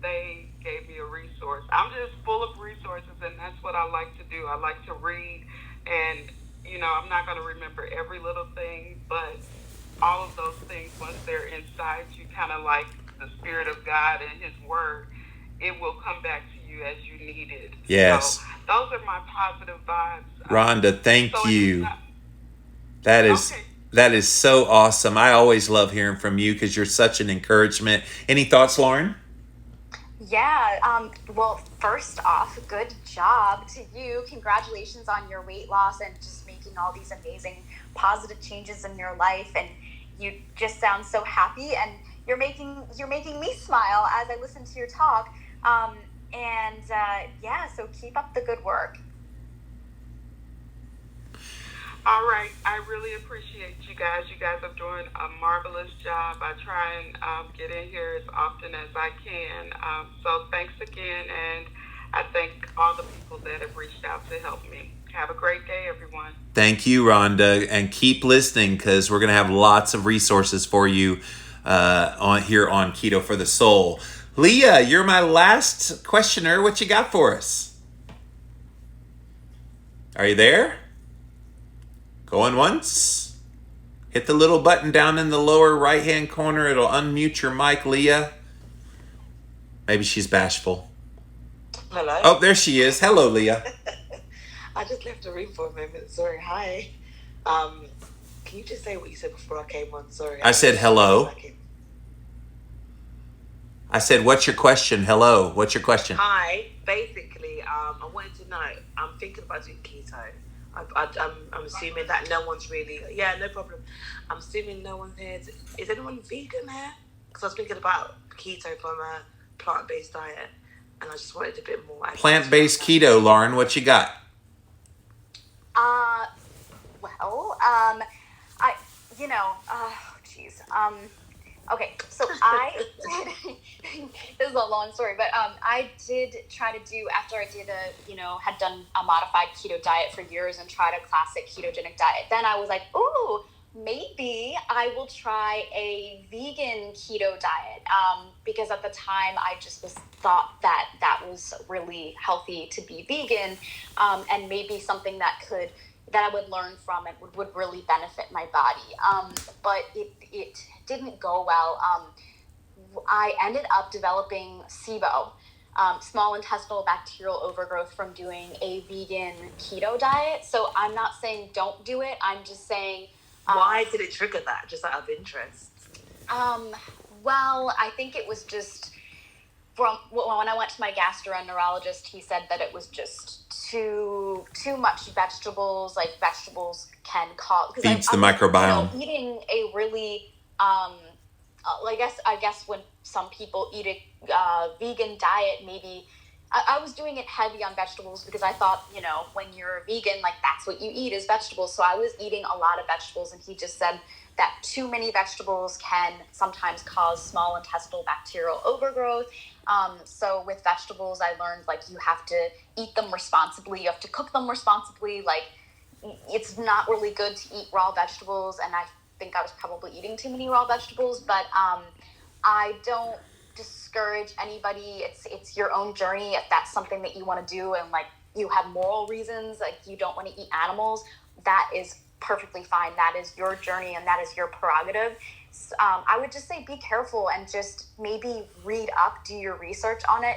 they gave me a resource. I'm just full of resources, and that's what I like to do. I like to read, and I'm not going to remember every little thing, but all of those things, once they're inside you, kind of like the Spirit of God and His Word, it will come back to you as you need it. Yes. So those are my positive vibes. Rhonda, thank you. That is so awesome. I always love hearing from you because you're such an encouragement. Any thoughts, Lauren? Yeah, well, first off, good job to you. Congratulations on your weight loss and just making all these amazing positive changes in your life. And you just sound so happy, and you're making me smile as I listen to your talk. So keep up the good work. All right. I really appreciate you guys. You guys are doing a marvelous job. I try and get in here as often as I can. So thanks again, and I thank all the people that have reached out to help me. Have a great day, everyone. Thank you, Rhonda, and keep listening because we're going to have lots of resources for you on Keto for the Soul. Leah, you're my last questioner. What you got for us? Are you there? Going once. Hit the little button down in the lower right-hand corner. It'll unmute your mic, Leah. Maybe she's bashful. Hello. Oh, there she is. Hello, Leah. I just left the room for a moment. Sorry. Hi. Can you just say what you said before I came on? Sorry. I said hello. I said, what's your question? Hello. What's your question? Hi. Basically, I wanted to know, I'm thinking about doing keto. I'm assuming that no one's really... Yeah, no problem. I'm assuming no one's here. Is anyone vegan here? Because I was thinking about keto from a plant-based diet, and I just wanted a bit more... Plant-based keto, Lauren. What you got? Okay, so I did, this is a long story, but I did try to do, after I did had done a modified keto diet for years and tried a classic ketogenic diet, then I was like, ooh, maybe I will try a vegan keto diet, because at the time I just thought that was really healthy to be vegan, and maybe something that could that I would learn from it would really benefit my body. But it didn't go well. I ended up developing SIBO, small intestinal bacterial overgrowth, from doing a vegan keto diet. So I'm not saying don't do it. I'm just saying... why did it trigger that, just out of interest? Well, I think it was just... when I went to my gastroenterologist, he said that it was just too much vegetables. Like, vegetables can cause... Feeds the microbiome. Eating a really... I guess when some people eat a vegan diet, maybe... I was doing it heavy on vegetables because I thought, when you're a vegan, like, that's what you eat is vegetables. So I was eating a lot of vegetables, and he just said that too many vegetables can sometimes cause small intestinal bacterial overgrowth. So with vegetables, I learned, like, you have to eat them responsibly. You have to cook them responsibly. Like, it's not really good to eat raw vegetables, and I think I was probably eating too many raw vegetables, but I don't discourage anybody. It's your own journey. If that's something that you want to do, and, like, you have moral reasons, like, you don't want to eat animals, that is perfectly fine. That is your journey, and that is your prerogative. I would just say be careful and just maybe read up, do your research on it.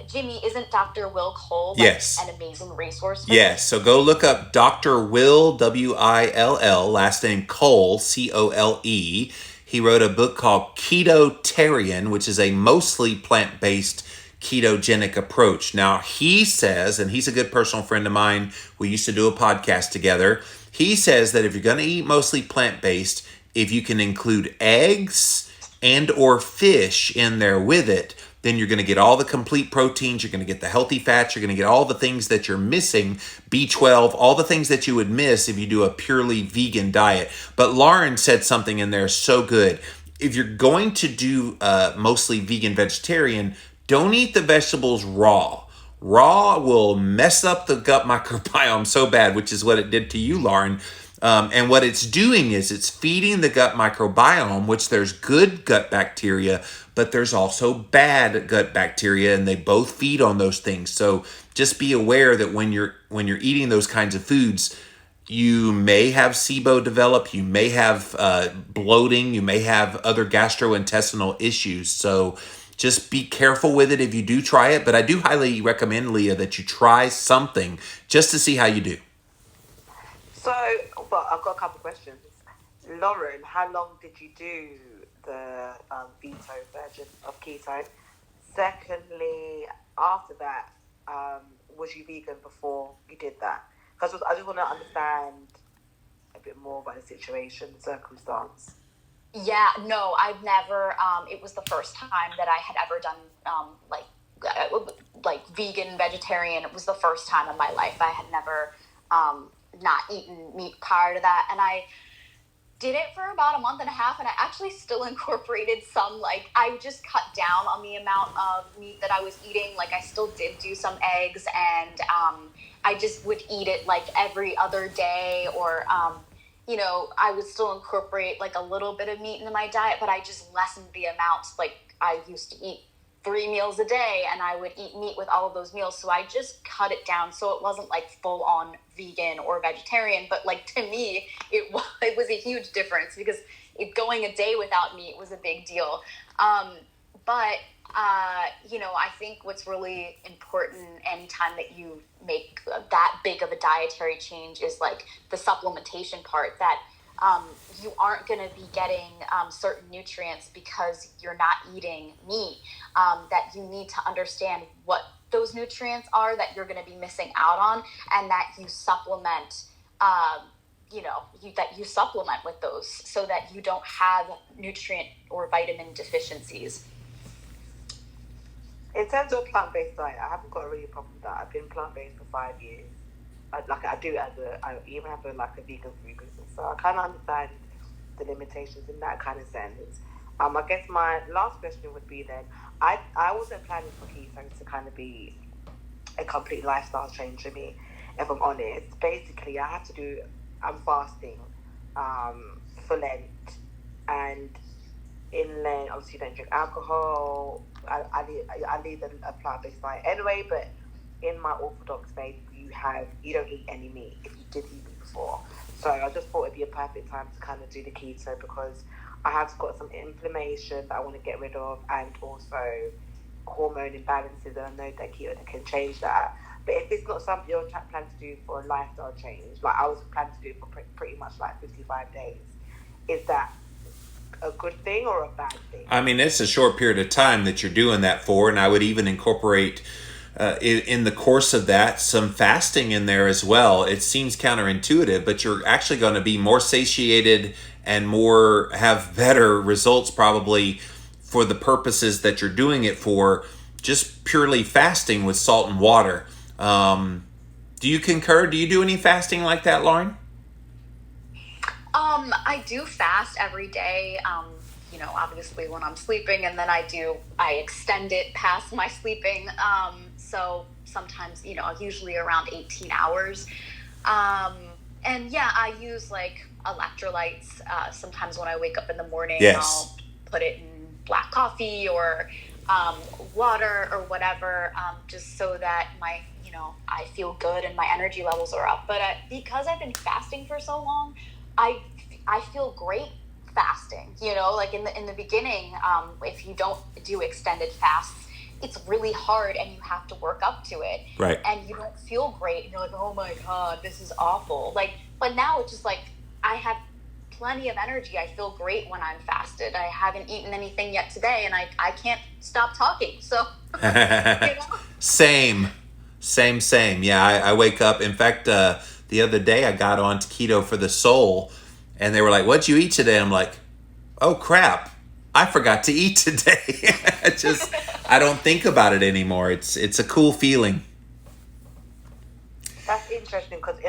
Jimmy, isn't Dr. Will Cole yes. an amazing resource for Yes, so go look up Dr. Will, W-I-L-L, last name Cole, C-O-L-E. He wrote a book called Ketotarian, which is a mostly plant-based ketogenic approach. Now, he says, and he's a good personal friend of mine, we used to do a podcast together, he says that if you're going to eat mostly plant-based, if you can include eggs and or fish in there with it, then you're going to get all the complete proteins, you're going to get the healthy fats, you're going to get all the things that you're missing, B12, all the things that you would miss if you do a purely vegan diet. But Lauren said something in there so good. If you're going to do mostly vegan vegetarian, don't eat the vegetables raw. Raw will mess up the gut microbiome so bad, which is what it did to you, Lauren. And what it's doing is it's feeding the gut microbiome, which there's good gut bacteria, but there's also bad gut bacteria, and they both feed on those things. So just be aware that when you're eating those kinds of foods, you may have SIBO develop, you may have bloating, you may have other gastrointestinal issues. So just be careful with it if you do try it. But I do highly recommend, Leah, that you try something just to see how you do. So, well, I've got a couple of questions. Lauren, how long did you do the veto version of keto? Secondly, after that, was you vegan before you did that? Because I just want to understand a bit more about the situation, the circumstance. Yeah, no, I've never, it was the first time that I had ever done, like vegan, vegetarian. It was the first time in my life. I had never, not eaten meat prior to that. And I did it for about a month and a half, and I actually still incorporated some, like, I just cut down on the amount of meat that I was eating. Like, I still did do some eggs, and I just would eat it like every other day, or, I would still incorporate like a little bit of meat into my diet, but I just lessened the amount. Like, I used to eat 3 meals a day, and I would eat meat with all of those meals. So I just cut it down. So it wasn't like full on vegan or vegetarian, but like, to me, it was a huge difference, because going a day without meat was a big deal. I think what's really important anytime that you make that big of a dietary change is like the supplementation part, that you aren't going to be getting certain nutrients because you're not eating meat, that you need to understand what those nutrients are that you're going to be missing out on, and that you supplement, that you supplement with those so that you don't have nutrient or vitamin deficiencies. In terms of plant-based diet, I haven't got a really problem with that. I've been plant-based for 5 years. I even have a vegan food business, so I kind of understand the limitations in that kind of sense. I guess my last question would be then, I wasn't planning for keto to kind of be a complete lifestyle change for me, if I'm honest. Basically, I'm fasting for Lent, and in Lent, obviously you don't drink alcohol. I lead a plant-based diet anyway, but in my Orthodox faith, you don't eat any meat. If you did eat meat before. So I just thought it'd be a perfect time to kind of do the keto because I have got some inflammation that I want to get rid of, and also hormone imbalances, and I know that keto can change that. But if it's not something you're planning to do for a lifestyle change, like I was planning to do it for pretty much like 55 days, is that a good thing or a bad thing? I mean, it's a short period of time that you're doing that for, and I would even incorporate in the course of that some fasting in there as well. It seems counterintuitive, but you're actually going to be more satiated and more have better results probably for the purposes that you're doing it for, just purely fasting with salt and water. Do you concur? Do you do any fasting like that, Lauren? I do fast every day. Obviously when I'm sleeping, and then I extend it past my sleeping. So sometimes, usually around 18 hours. And yeah, I use like electrolytes. Sometimes when I wake up in the morning, Yes. I'll put it in black coffee or water or whatever, just so that I feel good and my energy levels are up. But because I've been fasting for so long, I feel great fasting. Like in the beginning, if you don't do extended fasts, it's really hard and you have to work up to it. Right. And you don't feel great. And you're like, oh my God, this is awful. But now it's just like I have plenty of energy. I feel great when I'm fasted. I haven't eaten anything yet today, and I can't stop talking. So, Same. Yeah, I wake up. In fact, the other day I got on keto for the soul, and they were like, "What'd you eat today?" I'm like, "Oh crap, I forgot to eat today." I don't think about it anymore. It's a cool feeling. That's interesting because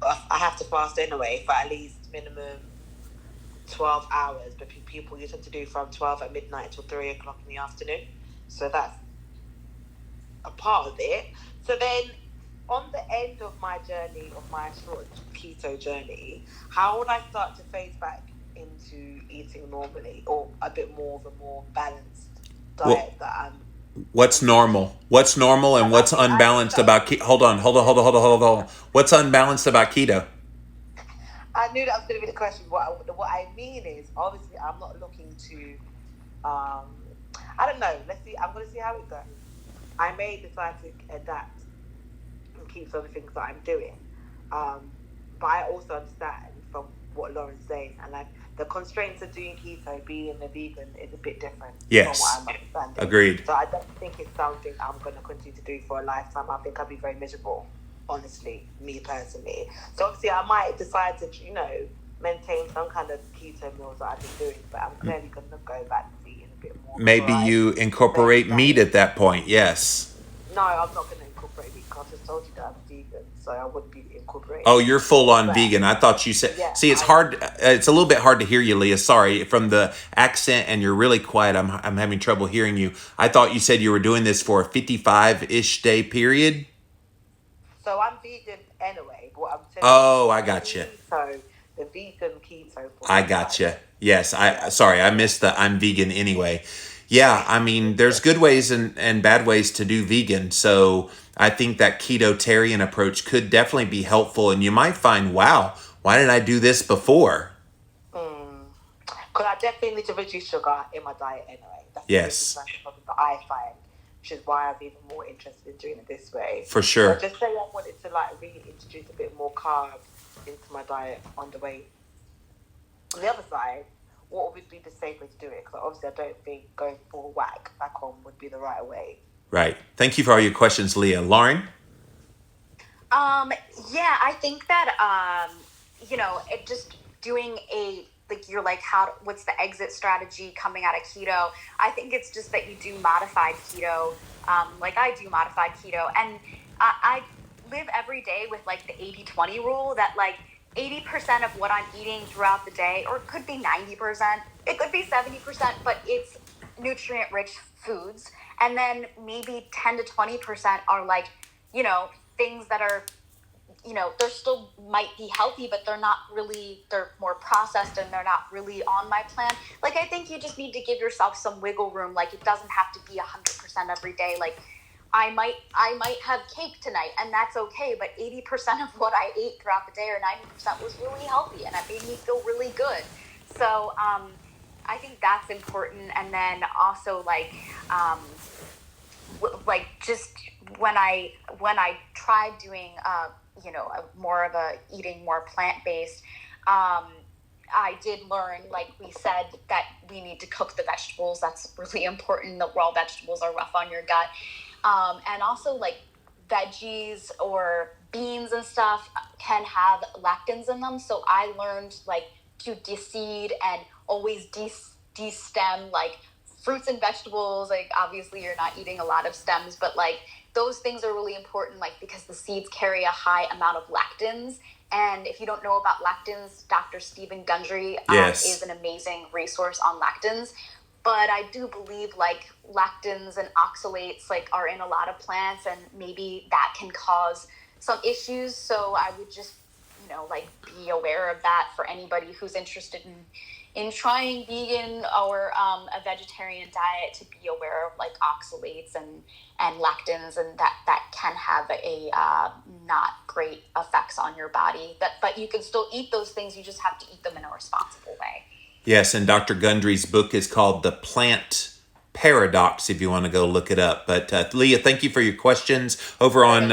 I have to fast anyway for at least minimum 12 hours, but people used to do from 12 at midnight till 3 o'clock in the afternoon. So that's a part of it. So then on the end of my journey, of my short keto journey, how would I start to phase back into eating normally, or a bit more of a more balanced diet that I'm... What's normal? What's normal and what's unbalanced about keto? Hold on. What's unbalanced about keto? I knew that was going to be the question. What I mean is, obviously, I'm not looking to... I don't know. Let's see. I'm going to see how it goes. I may decide to adapt and keep some of the things that I'm doing. But I also understand from what Lauren's saying, and like the constraints of doing keto, being a vegan, is a bit different. Yes. From what I'm understanding. Agreed. So I don't think it's something I'm going to continue to do for a lifetime. I think I'll be very miserable, honestly, me personally. So obviously I might decide to, maintain some kind of keto meals that I've been doing, but I'm clearly going to go back to eating a bit more. Maybe you incorporate meat at that point. Yes. No, I'm not going to incorporate meat because I just told you that I'm vegan, so I wouldn't be incorporating. Oh, you're full on vegan. I thought you said... Yeah, See, it's hard. It's a little bit hard to hear you, Leah. Sorry. From the accent, and you're really quiet. I'm having trouble hearing you. I thought you said you were doing this for a 55-ish day period. So I'm vegan anyway. But what I'm telling Oh, I got you. So the vegan keto. I got you. Yes. I missed the I'm vegan anyway. Yeah, I mean, there's good ways and bad ways to do vegan. So I think that ketotarian approach could definitely be helpful. And you might find, wow, why didn't I do this before? Because I definitely need to reduce sugar in my diet anyway. That's Yes. the problem that I find, which is why I'm even more interested in doing it this way. For sure. But just say I wanted to reintroduce a bit more carbs into my diet on the way. On the other side, what would be the safe way to do it? Because obviously I don't think going full whack back on would be the right way. Right. Thank you for all your questions, Leah. Lauren? Yeah, I think that, it just doing what's the exit strategy coming out of keto? I think it's just that you do modified keto, like I do modified keto. And I live every day with like the 80-20 rule that like 80% of what I'm eating throughout the day, or it could be 90%, it could be 70%, but it's nutrient-rich foods. And then maybe 10 to 20% are like, things that are, they're still might be healthy, but they're not really, they're more processed and they're not really on my plan. Like, I think you just need to give yourself some wiggle room. Like, it doesn't have to be 100% every day. Like, I might have cake tonight, and that's okay. But 80% of what I ate throughout the day, or 90%, was really healthy, and it made me feel really good. So I think that's important. And then also just when I tried doing more of a eating more plant-based, I did learn, like we said, that we need to cook the vegetables. That's really important. The raw vegetables are rough on your gut. And also, like, veggies or beans and stuff can have lectins in them. So I learned, like, to de-seed and always de-stem, like, fruits and vegetables. Like, obviously you're not eating a lot of stems, but, like, those things are really important, like, because the seeds carry a high amount of lectins. And if you don't know about lectins, Dr. Stephen Gundry is an amazing resource on lectins. But I do believe, like, lectins and oxalates, like, are in a lot of plants, and maybe that can cause some issues. So I would just, be aware of that for anybody who's interested in trying vegan or a vegetarian diet, to be aware of, like, oxalates and lectins, and that can have a not great effects on your body. But you can still eat those things. You just have to eat them in a responsible way. Yes, and Dr. Gundry's book is called The Plant Paradox, if you want to go look it up. But Leah, thank you for your questions. Over on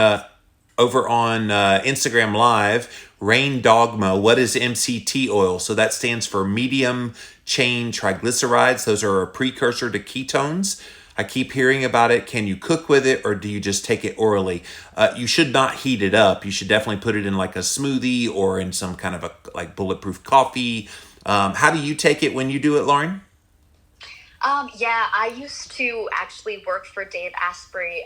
Instagram Live, Rain Dogma, what is MCT oil? So that stands for medium chain triglycerides. Those are a precursor to ketones. I keep hearing about it. Can you cook with it, or do you just take it orally? You should not heat it up. You should definitely put it in like a smoothie or in some kind of a bulletproof coffee. How do you take it when you do it, Lauren? I used to actually work for Dave Asprey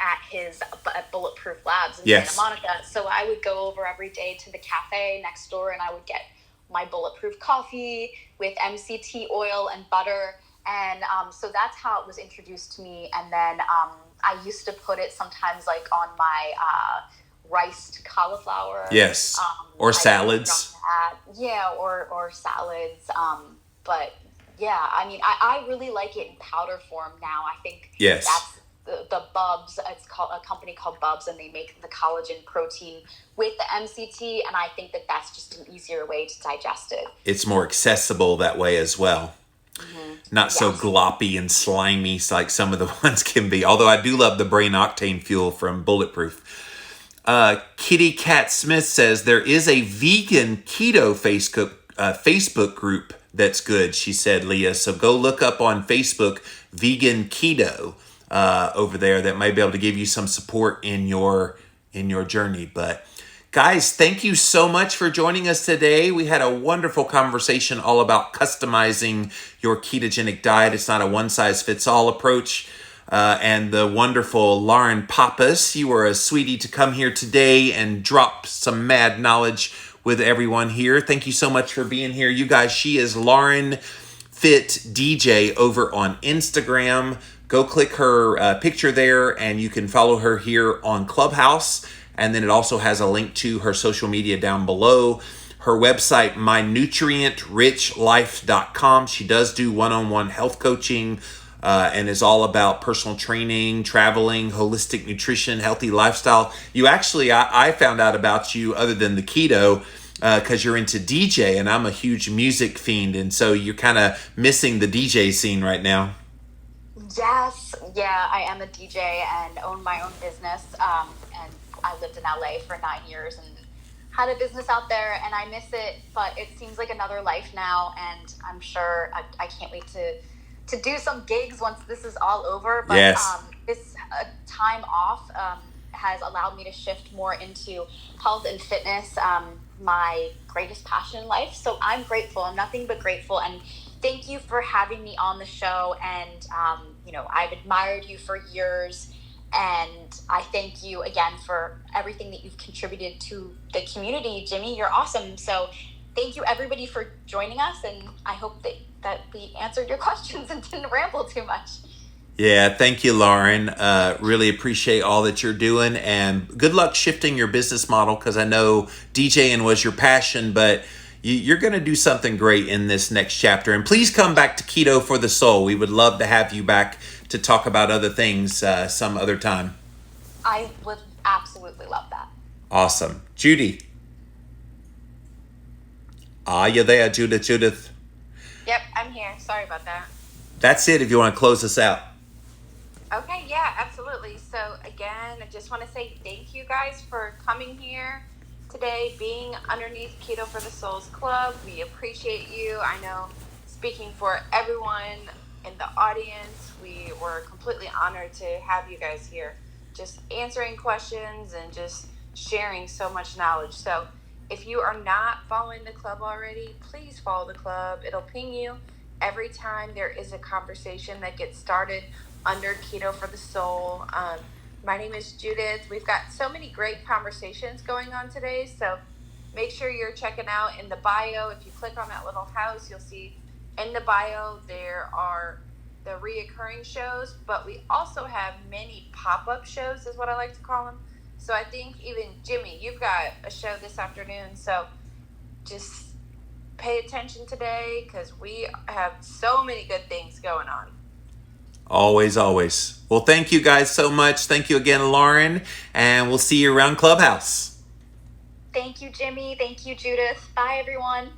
at his Bulletproof Labs in Santa Monica. So I would go over every day to the cafe next door, and I would get my bulletproof coffee with MCT oil and butter. And so that's how it was introduced to me. And then I used to put it sometimes, like, on my riced cauliflower. Yes. Or salads. Or salads. But yeah, I mean, I really like it in powder form now. I think that's the Bubs. It's called a company called Bubs, and they make the collagen protein with the MCT. And I think that's just an easier way to digest it. It's more accessible that way as well. Mm-hmm. Not so gloppy and slimy like some of the ones can be. Although I do love the Brain Octane Fuel from Bulletproof. Kitty Cat Smith says there is a vegan keto Facebook group that's good, she said, Leah. So go look up on Facebook Vegan Keto over there. That might be able to give you some support in your journey. But guys, thank you so much for joining us today. We had a wonderful conversation all about customizing your ketogenic diet. It's not a one-size-fits-all approach. And the wonderful Lauren Pappas, you were a sweetie to come here today and drop some mad knowledge with everyone here. Thank you so much for being here. You guys, she is Lauren Fit DJ over on Instagram. Go click her picture there, and you can follow her here on Clubhouse. And then it also has a link to her social media down below. Her website, mynutrientrichlife.com. She does do one-on-one health coaching and is all about personal training, traveling, holistic nutrition, healthy lifestyle. You actually, I found out about you other than the keto because you're into DJ, and I'm a huge music fiend. And so you're kind of missing the DJ scene right now. Yes. Yeah, I am a DJ and own my own business. And I lived in LA for 9 years and had a business out there, and I miss it, but it seems like another life now, and I'm sure I can't wait to do some gigs once this is all over. But this time off has allowed me to shift more into health and fitness, my greatest passion in life. So I'm grateful. I'm nothing but grateful, and thank you for having me on the show. And I've admired you for years. And I thank you again for everything that you've contributed to the community. Jimmy, you're awesome. So thank you, everybody, for joining us. And I hope that we answered your questions and didn't ramble too much. Yeah, thank you, Lauren. Really appreciate all that you're doing. And good luck shifting your business model, because I know DJing was your passion, but you're going to do something great in this next chapter. And please come back to Keto for the Soul. We would love to have you back to talk about other things some other time. I would absolutely love that. Awesome. Judy. Are you there, Judith? Yep, I'm here. Sorry about that. That's it if you want to close us out. Okay, yeah, absolutely. So again, I just want to say thank you guys for coming here today, being underneath Keto for the Soul's Club. We appreciate you. I know, speaking for everyone in the audience, we were completely honored to have you guys here, just answering questions and just sharing so much knowledge. So if you are not following the club already, please follow the club. It'll ping you every time there is a conversation that gets started under Keto for the Soul. My name is Judith. We've got so many great conversations going on today, so make sure you're checking out in the bio. If you click on that little house, you'll see in the bio there are the reoccurring shows, but we also have many pop-up shows, is what I like to call them. So I think even Jimmy, you've got a show this afternoon, so just pay attention today because we have so many good things going on. Always, always. Well, thank you guys so much. Thank you again, Lauren, and we'll see you around Clubhouse. Thank you, Jimmy. Thank you, Judith. Bye, everyone.